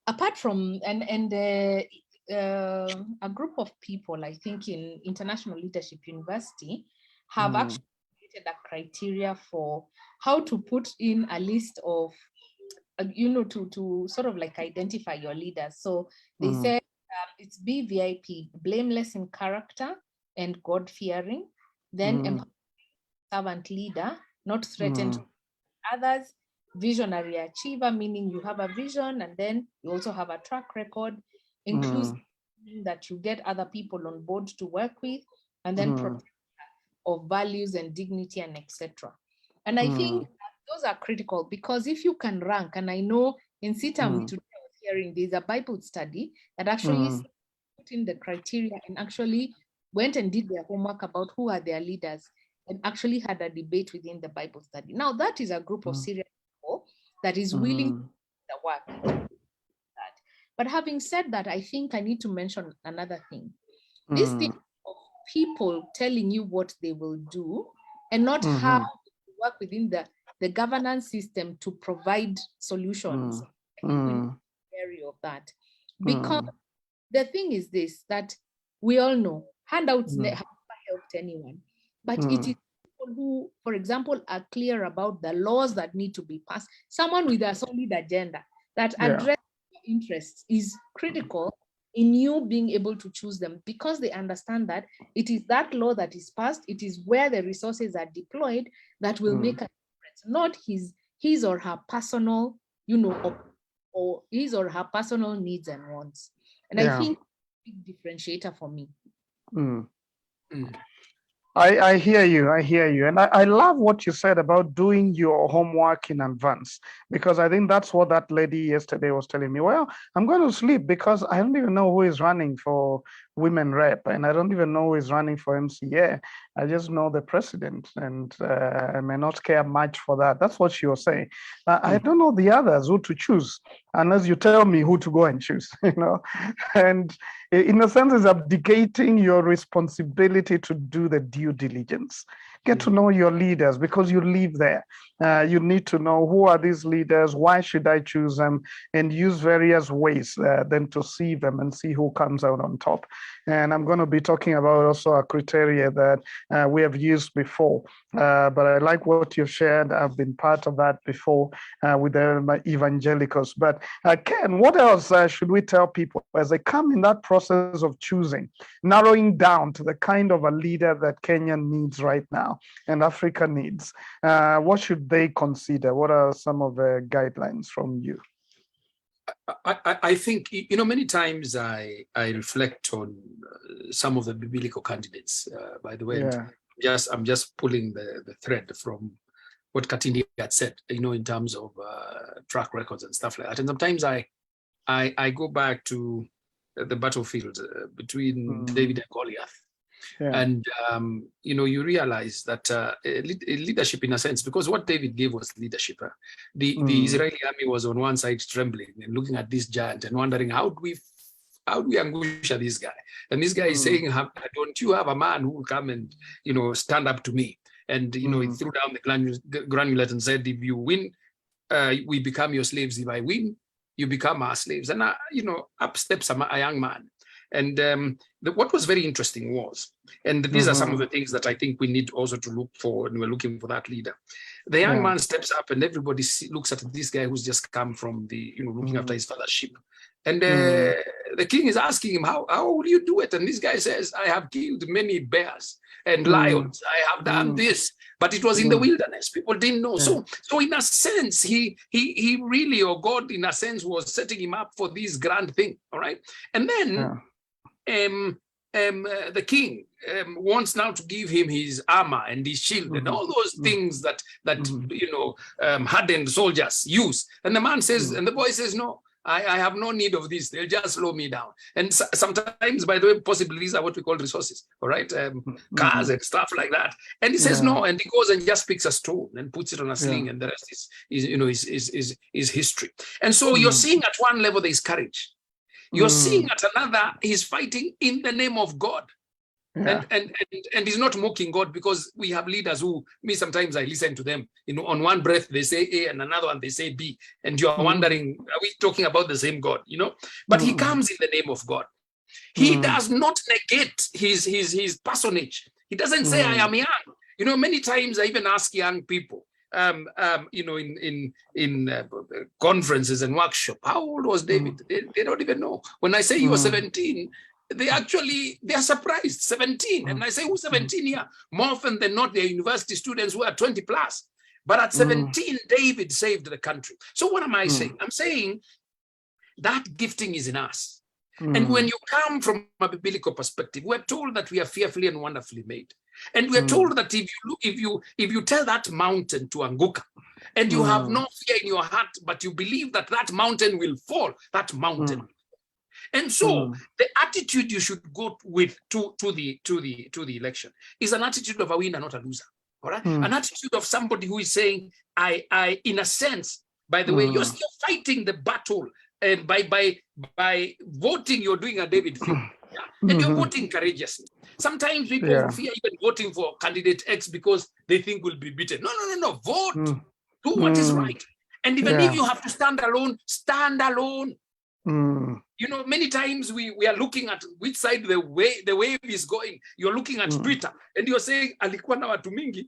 [SPEAKER 2] apart from a group of people, I think in International Leadership University, have actually created a criteria for how to put in a list of, to sort of like identify your leaders. So they said It's BVIP, blameless in character and God-fearing. Then servant leader, not threatened to others. Visionary achiever, meaning you have a vision and then you also have a track record. Inclusive, meaning that you get other people on board to work with. And then protector of values and dignity and etc. And I think those are critical, because if you can rank, and I know in CITAM today I was hearing there's a Bible study that actually put in the criteria and actually went and did their homework about who are their leaders and actually had a debate within the Bible study. Now that is a group of serious people that is willing to do the work. But having said that, I think I need to mention another thing. This thing of people telling you what they will do and not how to work within the governance system to provide solutions. Area of that. Because the thing is this, that we all know handouts never helped anyone. But it is people who, for example, are clear about the laws that need to be passed. Someone with a solid agenda that addresses your interests is critical in you being able to choose them, because they understand that it is that law that is passed, it is where the resources are deployed that will make a difference, not his or her personal, or his or her personal needs and wants. And I think a big differentiator for me.
[SPEAKER 1] I hear you. And I love what you said about doing your homework in advance, because I think that's what that lady yesterday was telling me. Well, I'm going to sleep because I don't even know who is running for women rep, and I don't even know who is running for MCA. I just know the president, and I may not care much for that. That's what she was saying. I don't know the others who to choose unless you tell me who to go and choose, and in a sense, it's abdicating your responsibility to do the due diligence. Get to know your leaders, because you live there. You need to know who are these leaders, why should I choose them, and use various ways then to see them and see who comes out on top. And I'm going to be talking about also a criteria that we have used before. But I like what you've shared. I've been part of that before with the evangelicals. But Ken, what else should we tell people as they come in that process of choosing, narrowing down to the kind of a leader that Kenya needs right now and Africa needs? What should they consider? What are some of the guidelines from you?
[SPEAKER 3] I think, many times I reflect on some of the biblical candidates. By the way, I'm just pulling the thread from what Katindi had said, in terms of track records and stuff like that. And sometimes I go back to the battlefield between David and Goliath. And, you realize that leadership, in a sense, because what David gave was leadership. The Israeli army was on one side trembling and looking at this giant and wondering, how do we ambush this guy? And this guy is saying, don't you have a man who will come and, stand up to me? And, he threw down the granulet and said, if you win, we become your slaves. If I win, you become our slaves. And, up steps a young man. And what was very interesting was, and these are some of the things that I think we need also to look for when we're looking for that leader. The young man steps up and everybody looks at this guy who's just come from the, looking after his father's sheep. And the king is asking him, how will you do it? And this guy says, I have killed many bears and lions. I have done this, but it was in the wilderness. People didn't know. So in a sense, he really, or God in a sense, was setting him up for this grand thing. All right. And then the king wants now to give him his armor and his shield and all those things that hardened soldiers use. And the man says, and the boy says, no, I have no need of this. They'll just slow me down. And sometimes, by the way, possibly these are what we call resources, all right? Cars and stuff like that. And he says no, and he goes and just picks a stone and puts it on a sling, and the rest is history. And so you're seeing at one level there is courage. You're seeing at another, he's fighting in the name of God. And he's not mocking God, because we have leaders who, sometimes I listen to them, on one breath they say A and another one they say B, and you're wondering, are we talking about the same God, But he comes in the name of God. He does not negate his personage. He doesn't say, I am young. Many times I even ask young people, you know, in conferences and workshops. How old was David? They don't even know. When I say he was 17, they are surprised. 17. And I say, who's 17 here? More often than not, they're university students who are 20 plus. But at 17, David saved the country. So what am I saying? I'm saying that gifting is in us. And when you come from a biblical perspective, we're told that we are fearfully and wonderfully made. And we're told that if you tell that mountain to anguka, and you have no fear in your heart, but you believe that that mountain will fall, that mountain. And so the attitude you should go with to the election is an attitude of a winner, not a loser. All right, an attitude of somebody who is saying, I in a sense, by the way, you're still fighting the battle. And by voting, you're doing a David thing. And you're voting courageously. Sometimes people fear even voting for candidate X because they think will be beaten. No. Vote. Do what is right. And even if you have to stand alone, stand alone. You know, many times we are looking at which side the wave is going. You're looking at Twitter and you're saying, alikuwa na watu mingi.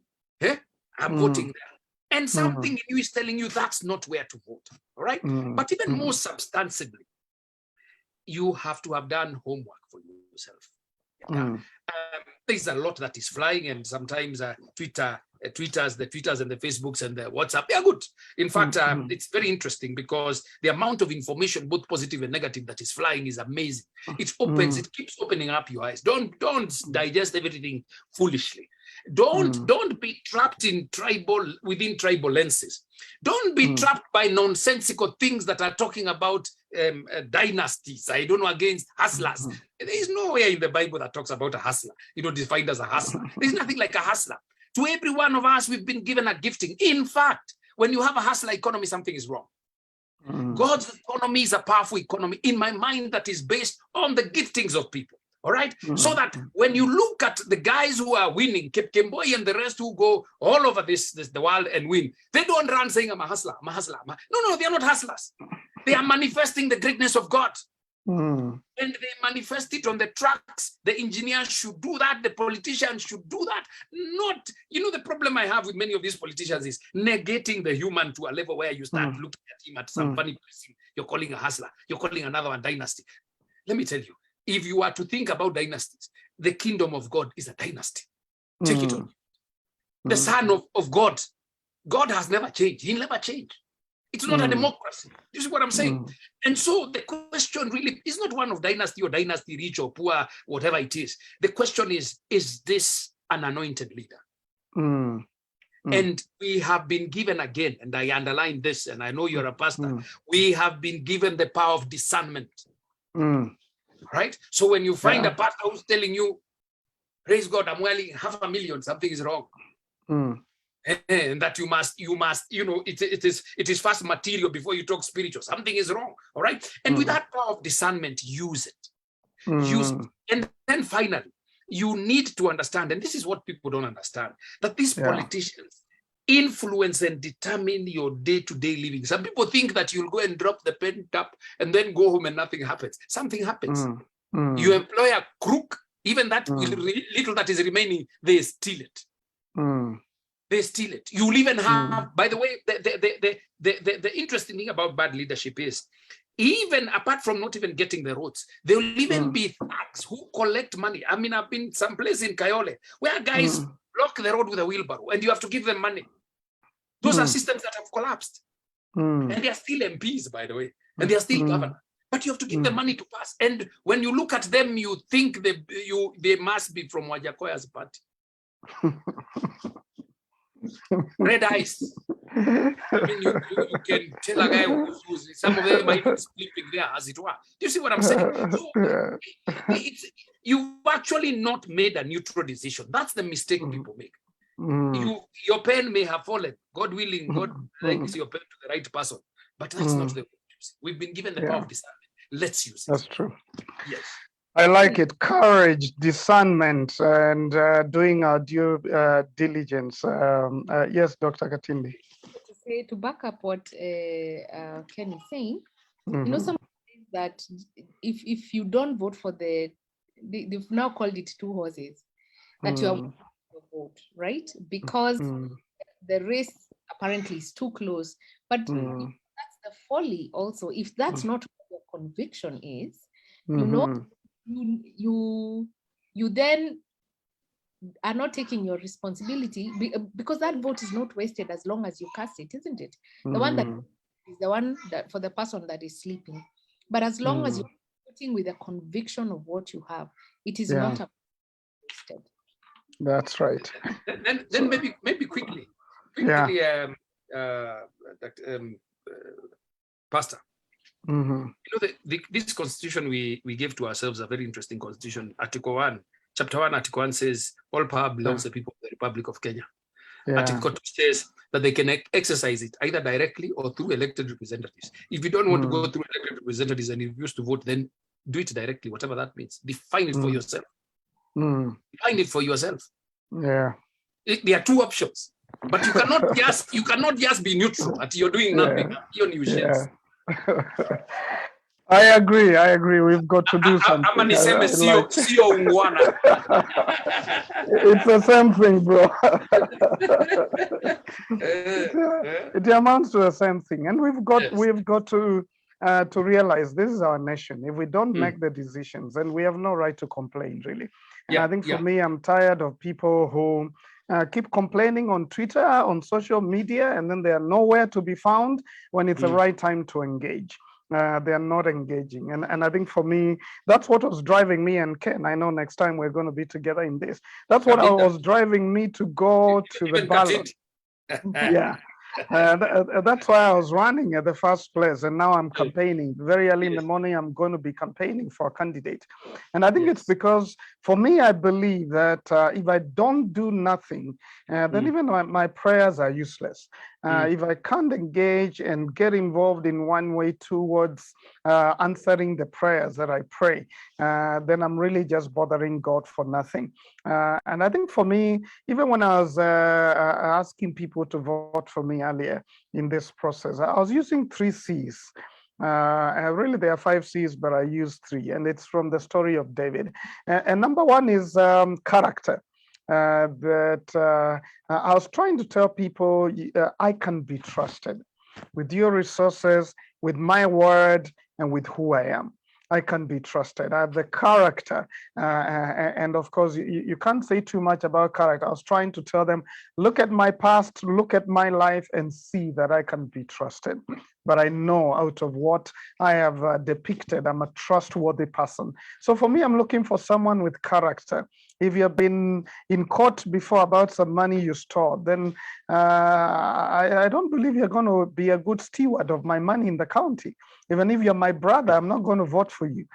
[SPEAKER 3] I'm voting there. And something in you is telling you that's not where to vote. All right. But even more substantively, you have to have done homework for yourself. There's a lot that is flying, and sometimes the Twitters and the Facebooks and the WhatsApp, they are good. In fact, it's very interesting because the amount of information, both positive and negative, that is flying is amazing. It opens, it keeps opening up your eyes. Don't digest everything foolishly. Don't be trapped within tribal lenses. Don't be trapped by nonsensical things that are talking about dynasties. I don't know, against hustlers. There is nowhere in the Bible that talks about a hustler, defined as a hustler. There's nothing like a hustler. To every one of us, we've been given a gifting. In fact, when you have a hustler economy, something is wrong. God's economy is a powerful economy, in my mind, that is based on the giftings of people. All right. So that when you look at the guys who are winning, Kip Kemboi and the rest who go all over the world and win, they don't run saying, I'm a hustler, I'm a hustler. No, they are not hustlers. They are manifesting the greatness of God. And they manifest it on the tracks. The engineers should do that. The politicians should do that. Not, the problem I have with many of these politicians is negating the human to a level where you start looking at him at some funny person. You're calling a hustler. You're calling another one dynasty. Let me tell you, if you are to think about dynasties, the kingdom of God is a dynasty. Take it on. The son of God. God has never changed. He never changed. It's not a democracy. This is what I'm saying. And so the question really is not one of dynasty or dynasty, rich or poor, whatever it is. The question is this an anointed leader? And we have been given again, and I underline this, and I know you're a pastor, we have been given the power of discernment. Right? So when you find a pastor who's telling you, praise God, I'm wearing 500,000, something is wrong. And that you must, it is first material before you talk spiritual. Something is wrong. All right. And with that power of discernment, use it. Use it. And then finally, you need to understand, and this is what people don't understand, that these politicians influence and determine your day-to-day living. Some people think that you'll go and drop the pen tap and then go home and nothing happens. Something happens. You employ a crook, even that little that is remaining, they steal it. They steal it. You'll even have, by the way, the interesting thing about bad leadership is, even apart from not even getting the roads, there will even be thugs who collect money. I mean, I've been someplace in Kayole where guys block the road with a wheelbarrow and you have to give them money. Those are systems that have collapsed. And they are still MPs, by the way, and they are still governors. But you have to give them money to pass. And when you look at them, you think they must be from Wajakoya's party. Red eyes. I mean, you can tell a guy who's some of them might be sleeping there, as it were. Do you see what I'm saying? So, you've actually not made a neutral decision. That's the mistake people make. Your pen may have fallen. God willing, God likes your pen to the right person. But that's not the way. We've been given the power of discernment. Let's use it.
[SPEAKER 1] That's true.
[SPEAKER 3] Yes.
[SPEAKER 1] I like it. Courage, discernment, and doing our due diligence. Yes, Dr. Katindi.
[SPEAKER 2] To back up what Ken is saying, some things that if you don't vote for they've now called it two horses, that you are vote, right? Because the race apparently is too close. But that's the folly also. If that's not what your conviction is, you know, you then are not taking your responsibility, because that vote is not wasted as long as you cast it, isn't it? The one that is the one that for the person that is sleeping. But as long as you're voting with a conviction of what you have, it is not wasted.
[SPEAKER 1] That's right.
[SPEAKER 3] Then so, maybe quickly, Pastor. You know, this constitution we gave to ourselves, a very interesting constitution. Article 1, Chapter 1, Article 1 says all power belongs to the people of the Republic of Kenya. Article 2 says that they can exercise it either directly or through elected representatives. If you don't want to go through elected representatives and you refuse to vote, then do it directly, whatever that means. Define it for yourself. Define it for yourself.
[SPEAKER 1] Yeah.
[SPEAKER 3] There are two options, but you cannot just be neutral until you're doing nothing.
[SPEAKER 1] I agree. We've got to do something.
[SPEAKER 3] It's
[SPEAKER 1] the same thing, bro. It amounts to the same thing, and we've got to realize this is our nation. If we don't make the decisions, then we have no right to complain, really. And I think for me, I'm tired of people who keep complaining on Twitter, on social media, and then they are nowhere to be found when it's the right time to engage. They are not engaging. And I think for me, that's what was driving me and Ken. I know next time we're going to be together in this. That's what was driving me to go to the ballot. Yeah. That's why I was running at the first place, and now I'm campaigning. Very early in the morning, I'm going to be campaigning for a candidate. And I think it's because, for me, I believe that if I don't do nothing, then even my prayers are useless. If I can't engage and get involved in one way towards answering the prayers that I pray, then I'm really just bothering God for nothing. And I think for me, even when I was asking people to vote for me earlier in this process, I was using 3 C's. Really, there are 5 C's, but I use 3, and it's from the story of David. And number 1 is character. I was trying to tell people I can be trusted with your resources, with my word, and with who I am. I can be trusted. I have the character. And of course, you can't say too much about character. I was trying to tell them, look at my past, look at my life, and see that I can be trusted. But I know out of what I have depicted, I'm a trustworthy person. So for me, I'm looking for someone with character. If you've been in court before about some money you stole, then I don't believe you're going to be a good steward of my money in the county. Even if you're my brother, I'm not going to vote for you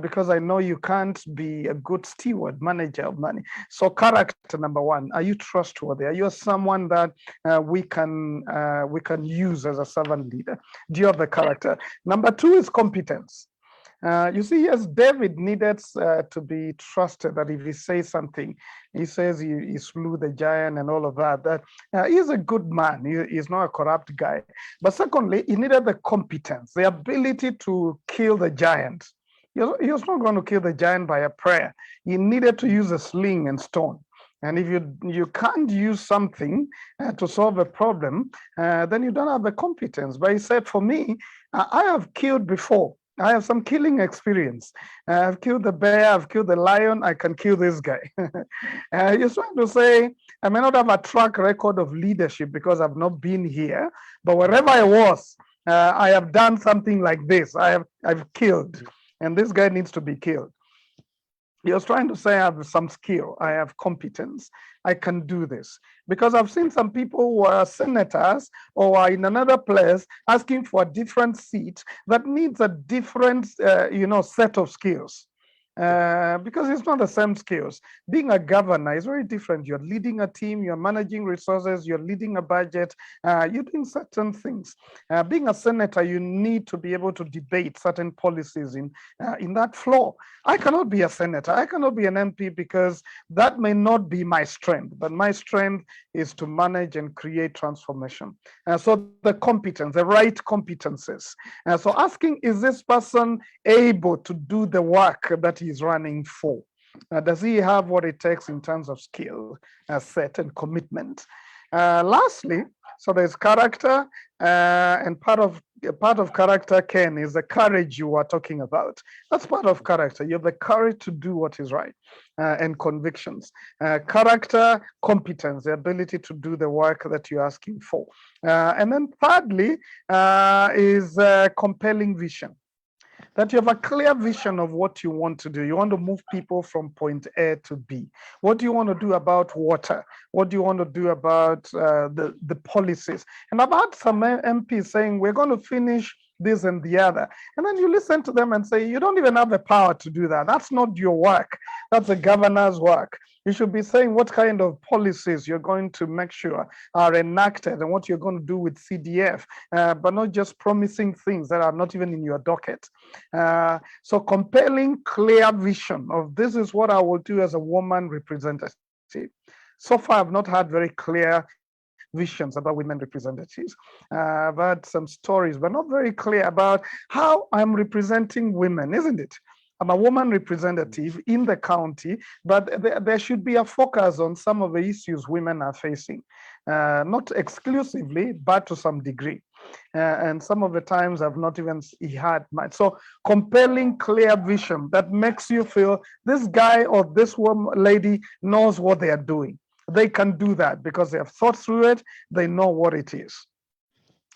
[SPEAKER 1] because I know you can't be a good steward, manager of money. So character, number 1, are you trustworthy? Are you someone that we can use as a servant leader? Do you have the character? Number 2 is competence. You see, yes, David needed to be trusted, that if he says something, he says he slew the giant and all of that, that he's a good man. He's not a corrupt guy. But secondly, he needed the competence, the ability to kill the giant. He was not going to kill the giant by a prayer. He needed to use a sling and stone. And if you can't use something to solve a problem, then you don't have the competence. But he said, for me, I have killed before. I have some killing experience. I've killed the bear, I've killed the lion, I can kill this guy. He's trying to say, I may not have a track record of leadership because I've not been here, but wherever I was, I have done something like this. I've killed, and this guy needs to be killed. He was trying to say, I have some skill, I have competence, I can do this. Because I've seen some people who are senators or are in another place asking for a different seat that needs a different, set of skills. Because it's not the same skills. Being a governor is very different. You're leading a team, you're managing resources, you're leading a budget, you're doing certain things. Being a senator, you need to be able to debate certain policies in that floor. I cannot be a senator, I cannot be an MP because that may not be my strength, but my strength is to manage and create transformation. So the competence, the right competences. So asking, is this person able to do the work that he's running for? Does he have what it takes in terms of skill, set, and commitment? Lastly, So there's character, and part of character, Ken, is the courage you are talking about. That's part of character. You have the courage to do what is right, and convictions. Character, competence, the ability to do the work that you're asking for. And then thirdly is compelling vision. That you have a clear vision of what you want to do. You want to move people from point A to B. What do you want to do about water? What do you want to do about the policies? And I've had some MPs saying, we're going to finish this and the other. And then you listen to them and say, you don't even have the power to do that. That's not your work. That's the governor's work. You should be saying what kind of policies you're going to make sure are enacted and what you're going to do with CDF, but not just promising things that are not even in your docket. So compelling, clear vision of this is what I will do as a woman representative. So far, I've not had very clear visions about women representatives. I've had some stories, but not very clear about how I'm representing women, isn't it? I'm a woman representative in the county, but there should be a focus on some of the issues women are facing, not exclusively, but to some degree. And some of the times I've not even had much. So compelling, clear vision that makes you feel this guy or this woman, lady knows what they are doing. They can do that because they have thought through it. They know what it is.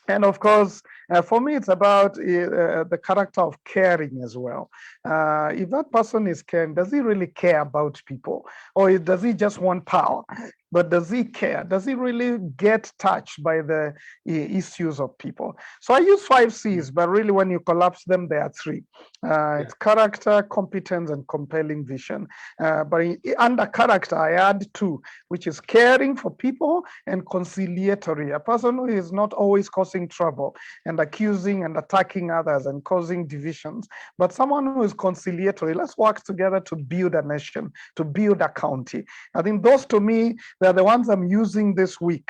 [SPEAKER 1] And of course, for me, it's about the character of caring as well. If that person is caring, does he really care about people? Or does he just want power? But does he care? Does he really get touched by the issues of people? So I use 5 C's, but really when you collapse them, there are 3. It's character, competence, and compelling vision. But under character, I add 2, which is caring for people and conciliatory. A person who is not always causing trouble and accusing and attacking others and causing divisions, but someone who is conciliatory. Let's work together to build a nation, to build a county. I think those, to me, they're the ones I'm using this week.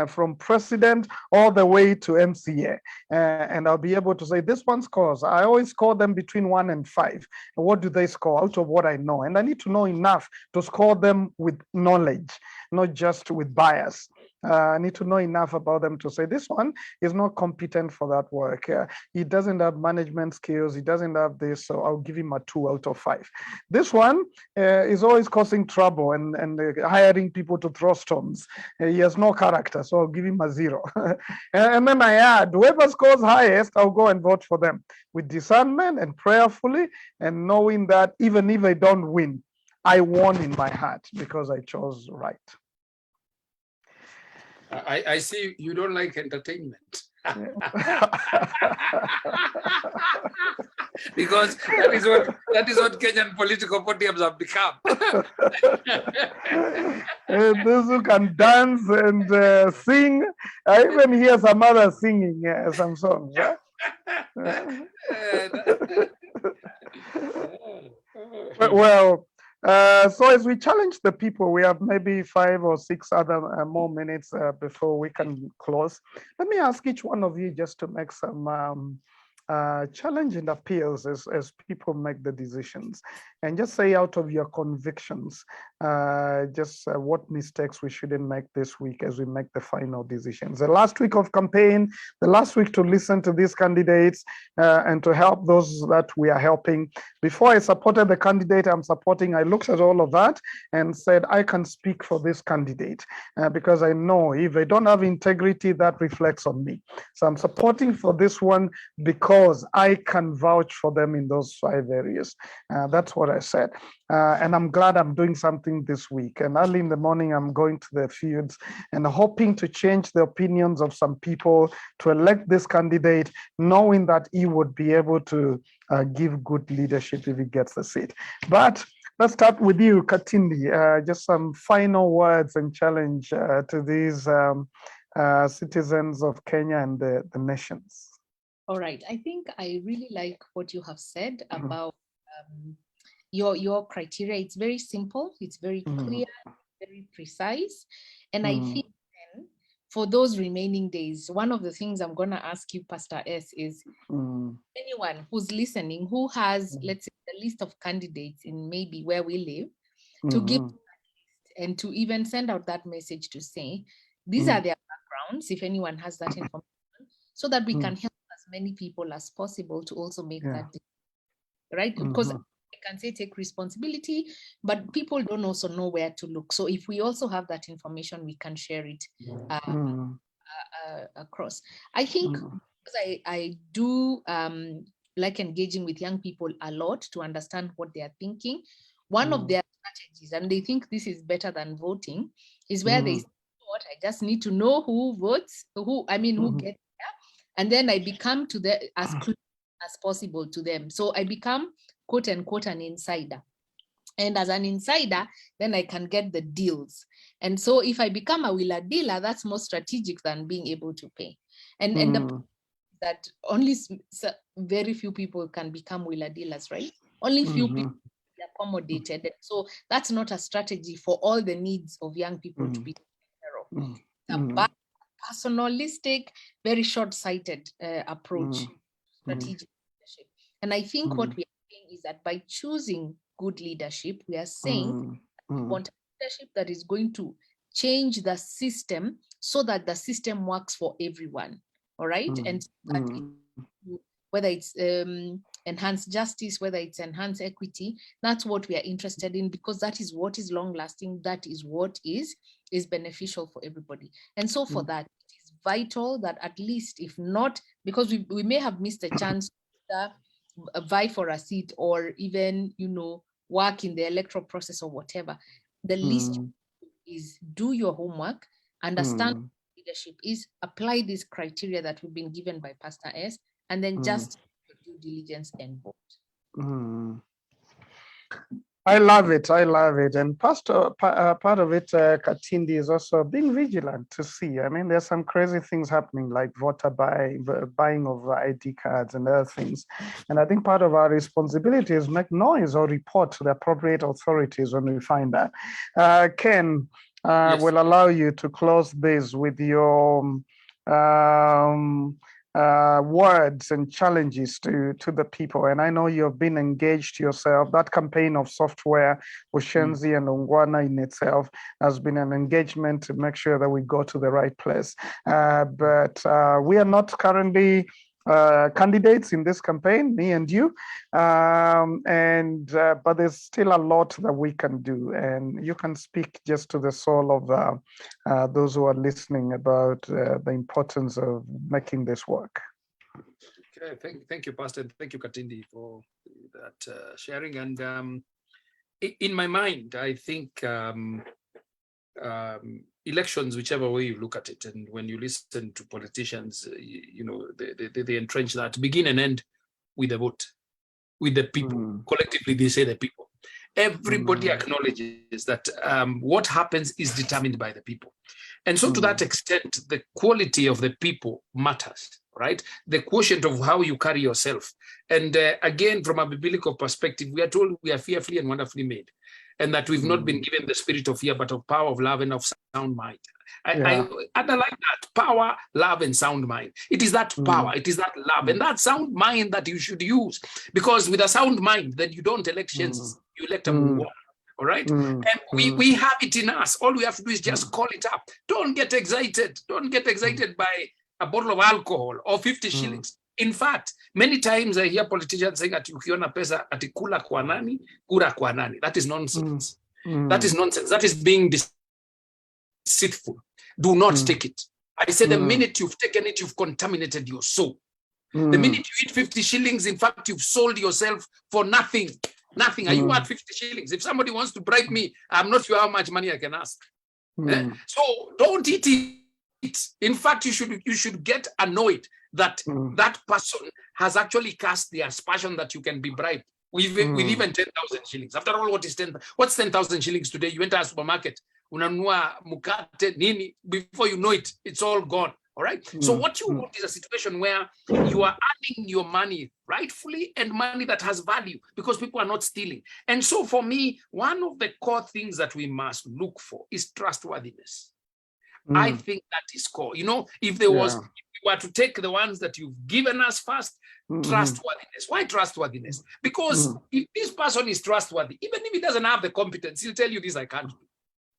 [SPEAKER 1] From president all the way to MCA, and I'll be able to say this one scores. I always score them between 1 and 5. And what do they score out of what I know? And I need to know enough to score them with knowledge, not just with bias. I need to know enough about them to say this one is not competent for that work. He doesn't have management skills. He doesn't have this, so I'll give him a 2 out of 5. This one is always causing trouble and hiring people to throw stones. He has no character, so I'll give him a 0. And then I add, whoever scores highest, I'll go and vote for them with discernment and prayerfully, and knowing that even if I don't win, I won in my heart because I chose right.
[SPEAKER 3] I see you don't like entertainment. Because that is what Kenyan political podiums have become.
[SPEAKER 1] Those who can dance and sing. I even hear some others singing some songs. Well, so as we challenge the people, we have maybe 5 or 6 other more minutes before we can close. Let me ask each one of you just to make some challenging appeals as people make the decisions, and just say out of your convictions, what mistakes we shouldn't make this week as we make the final decisions. The last week of campaign, the last week to listen to these candidates and to help those that we are helping. Before I supported the candidate I'm supporting, I looked at all of that and said, I can speak for this candidate because I know if they don't have integrity, that reflects on me. So I'm supporting for this one because I can vouch for them in those 5 areas. That's what I said. And I'm glad I'm doing something this week. And early in the morning, I'm going to the fields and hoping to change the opinions of some people to elect this candidate, knowing that he would be able to give good leadership if he gets the seat. But let's start with you, Katindi. Just some final words and challenge to these citizens of Kenya and the nations.
[SPEAKER 2] All right. I think I really like what you have said about your criteria. It's very simple. It's very clear, very precise. And I think then for those remaining days, one of the things I'm going to ask you, Pastor S, is anyone who's listening, who has, let's say, a list of candidates in maybe where we live, to give and to even send out that message to say, these are their accounts, if anyone has that information, so that we can help as many people as possible to also make that decision, right? Because I can say take responsibility, but people don't also know where to look. So if we also have that information, we can share it across. I think because I do like engaging with young people a lot to understand what they are thinking. One of their strategies, and they think this is better than voting, is where they say, what, I just need to know who votes, who gets there, and then I become to the as close as possible to them. So I become, quote unquote, an insider. And as an insider, then I can get the deals. And so if I become a wheeler dealer, that's more strategic than being able to pay. And that only very few people can become wheeler dealers, right? Only few people are accommodated. And so that's not a strategy for all the needs of young people to be taken care of. A personalistic, very short-sighted approach, strategic leadership. And I think what we are saying is that by choosing good leadership, we are saying we want a leadership that is going to change the system so that the system works for everyone. All right. And that whether it's enhanced justice, whether it's enhanced equity, that's what we are interested in, because that is what is long lasting. That is what is beneficial for everybody. And so for that, it is vital that at least, if not, because we may have missed a chance to vie for a seat or even, work in the electoral process or whatever, the least is do your homework, understand leadership is, apply this criteria that we've been given by Pastor S, and then just due diligence and vote.
[SPEAKER 1] I love it. And Pastor, part of it, Katindi, is also being vigilant to see. I mean, there's some crazy things happening, like voter buying of ID cards and other things. And I think part of our responsibility is make noise or report to the appropriate authorities when we find that. Ken,
[SPEAKER 3] Yes.
[SPEAKER 1] will allow you to close this with your words and challenges to the people. And I know you've been engaged yourself. That campaign of software, Ushenzi and Ungwana in itself has been an engagement to make sure that we go to the right place. But we are not currently candidates in this campaign, me and you, but there's still a lot that we can do, and you can speak just to the soul of those who are listening about the importance of making this work.
[SPEAKER 3] Okay, thank you, Pastor. Thank you, Katindi, for that sharing. And in my mind, I think elections, whichever way you look at it, and when you listen to politicians, they entrench that begin and end with the vote, with the people. Collectively, they say the people. Everybody acknowledges that what happens is determined by the people. And so to that extent, the quality of the people matters, right? The quotient of how you carry yourself. And again, from a biblical perspective, we are told we are fearfully and wonderfully made, and that we've not been given the spirit of fear, but of power, of love, and of sound mind. I underline that: power, love, and sound mind. It is that power, it is that love, and that sound mind that you should use. Because with a sound mind, then you don't elect Shenzi, you elect a Mungu. All right? And we have it in us. All we have to do is just call it up. Don't get excited. Don't get excited by a bottle of alcohol or 50 shillings. In fact, many times I hear politicians saying that ukiona pesa ati kula kwa nani, kura kwa nani. That is nonsense. That is nonsense. That is being deceitful. Do not take it. I say the minute you've taken it, you've contaminated your soul. The minute you eat 50 shillings, in fact, you've sold yourself for nothing. Nothing. Are you worth 50 shillings? If somebody wants to bribe me, I'm not sure how much money I can ask. So don't eat it. In fact, you should get annoyed that that person has actually cast the aspersion that you can be bribed with even 10,000 shillings. After all, what's 10,000 shillings today? You enter a supermarket, unanunua mukate, nini, before you know it, it's all gone. All right. So what you want is a situation where you are earning your money rightfully and money that has value, because people are not stealing. And so for me, one of the core things that we must look for is trustworthiness. I think that is core. If there was, if we were to take the ones that you've given us first, trustworthiness. Why trustworthiness? Because if this person is trustworthy, even if he doesn't have the competence, he'll tell you this, I can't do.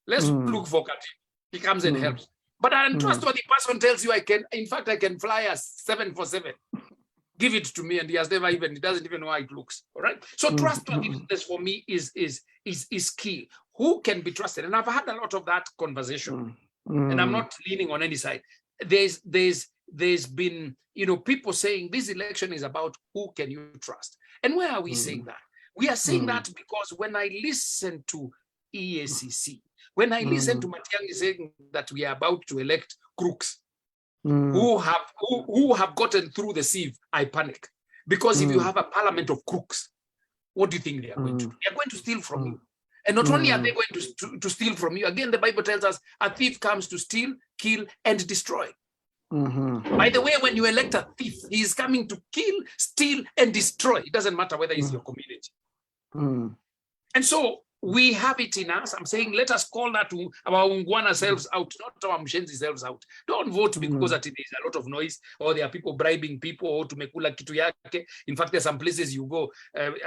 [SPEAKER 3] Let's look for Katindi. He comes and helps. But an untrustworthy person tells you, I can fly a 747. Give it to me, and he doesn't even know how it looks. All right. So trustworthiness for me is key. Who can be trusted? And I've had a lot of that conversation, and I'm not leaning on any side. There's been, people saying this election is about who can you trust. And where are we saying that? We are saying that because when I listen to EACC, when I listen to Matiang'i saying that we are about to elect crooks who have gotten through the sieve, I panic. Because if you have a parliament of crooks, what do you think they are going to do? They are going to steal from you. And not only are they going to steal from you, again, the Bible tells us a thief comes to steal, kill, and destroy. By the way, when you elect a thief, he is coming to kill, steal, and destroy. It doesn't matter whether it's your community. And so we have it in us. I'm saying, let us call that our Ungwana selves out, not our Mshenzi selves out. Don't vote because there is a lot of noise, or there are people bribing people, or to mekula kitu yake. In fact, there are some places you go,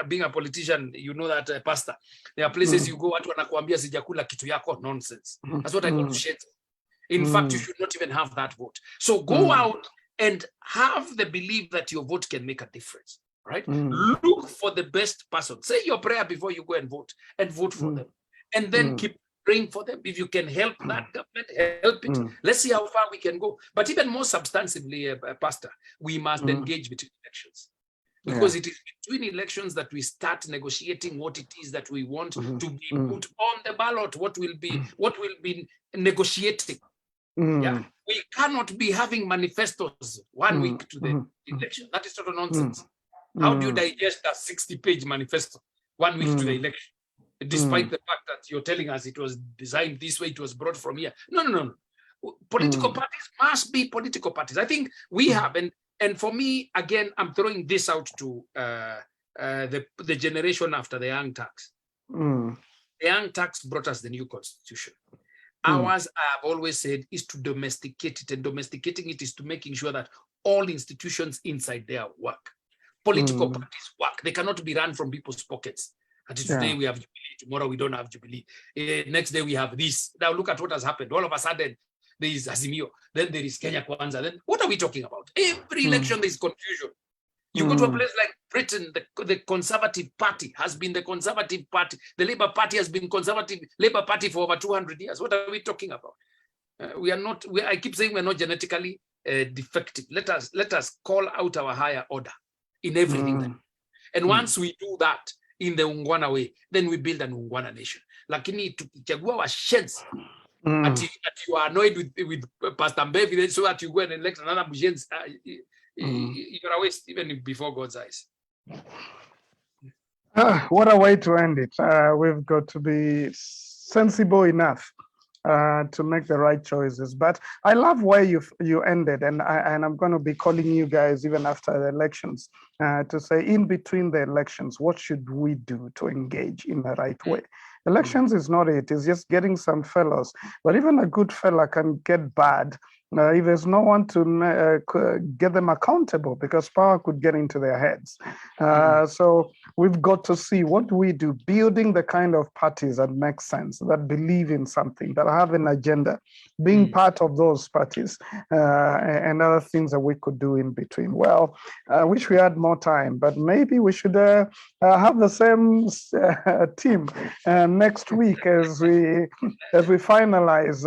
[SPEAKER 3] being a politician, you know that, pastor. There are places you go, watu wanakuambia sijakula kitu yako, nonsense. That's what I call shit. In fact, you should not even have that vote. So go out and have the belief that your vote can make a difference. Right? Look for the best person. Say your prayer before you go and vote for them. And then keep praying for them. If you can help that government, help it. Let's see how far we can go. But even more substantively, Pastor, we must engage between elections. Because it is between elections that we start negotiating what it is that we want to be put on the ballot, what will be negotiating. Yeah. We cannot be having manifestos 1 week to the election. That is total nonsense. How do you digest a 60-page manifesto 1 week to the election, despite the fact that you're telling us it was designed this way, it was brought from here? No. Political parties must be political parties. I think we have, and for me, again, I'm throwing this out to the generation after the Young Turks. The Young Turks brought us the new constitution. Ours, I've always said, is to domesticate it, and domesticating it is to making sure that all institutions inside there work. Political parties work. They cannot be run from people's pockets. And today we have Jubilee, tomorrow we don't have Jubilee. Next day we have this. Now look at what has happened. All of a sudden, there is Azimio. Then there is Kenya Kwanza. Then what are we talking about? Every election there is confusion. You go to a place like Britain, the Conservative Party has been the Conservative Party. The Labour Party has been Conservative Labour Party for over 200 years. What are we talking about? I keep saying we're not genetically defective. Let us call out our higher order in everything. And once we do that in the Ungwana way, then we build an Ungwana nation. Lakini tukichagua washenzi, that you are annoyed with Pastor Mbevi, so that you go and elect another Mushenzi, you're a waste even before God's eyes.
[SPEAKER 1] What a way to end it. We've got to be sensible enough to make the right choices. But I love where you ended, and I'm going to be calling you guys even after the elections to say, in between the elections, what should we do to engage in the right way? Elections is not it. It's just getting some fellows. But even a good fella can get bad if there's no one to get them accountable, because power could get into their heads. So we've got to see, what do we do? Building the kind of parties that make sense, that believe in something, that have an agenda, being part of those parties, and other things that we could do in between. Well, I wish we had more time, but maybe we should have the same team next week as we finalize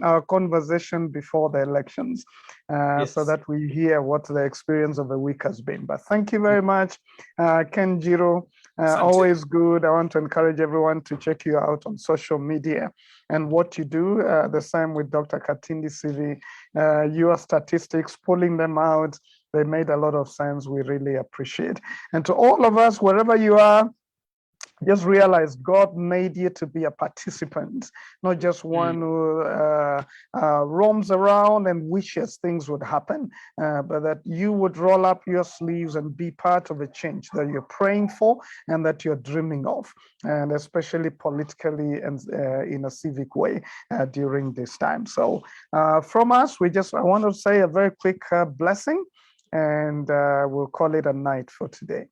[SPEAKER 1] our conversation before the elections, so that we hear what the experience of the week has been. But thank you very much, Ken Njiro. Always good. I want to encourage everyone to check you out on social media and what you do. The same with Dr. Katindi Sivi. Your statistics, pulling them out, they made a lot of sense. We really appreciate. And to all of us, wherever you are, just realize God made you to be a participant, not just one who roams around and wishes things would happen, but that you would roll up your sleeves and be part of a change that you're praying for and that you're dreaming of, and especially politically and in a civic way during this time. So from us, I want to say a very quick blessing, and we'll call it a night for today.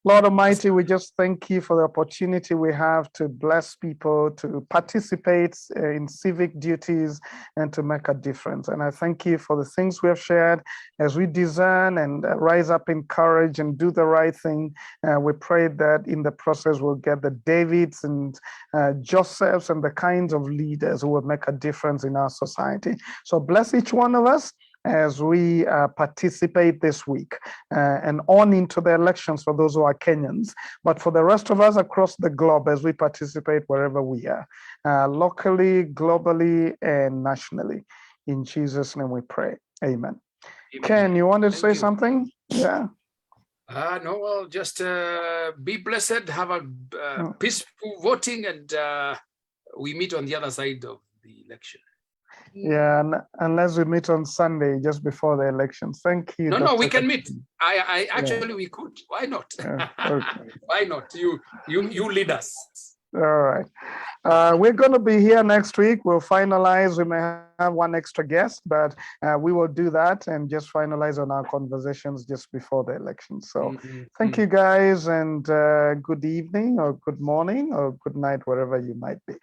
[SPEAKER 1] Lord Almighty, we just thank you for the opportunity we have to bless people, to participate in civic duties, and to make a difference. And I thank you for the things we have shared as we discern and rise up in courage and do the right thing. We pray that in the process we'll get the Davids and Josephs and the kinds of leaders who will make a difference in our society. So bless each one of us as we participate this week and on into the elections for those who are Kenyans, but for the rest of us across the globe as we participate wherever we are, locally, globally, and nationally. In Jesus' name we pray. Amen. Ken, you want to say something? Yeah.
[SPEAKER 3] No, well, just be blessed, have a peaceful voting, and we meet on the other side of the election.
[SPEAKER 1] Yeah, unless we meet on Sunday just before the elections. Thank you.
[SPEAKER 3] No, we can meet. I actually we could. Why not?
[SPEAKER 1] Okay.
[SPEAKER 3] Why not? You lead us.
[SPEAKER 1] All right. We're going to be here next week. We'll finalize. We may have one extra guest, but we will do that and just finalize on our conversations just before the election. So thank you guys, and good evening or good morning or good night, wherever you might be.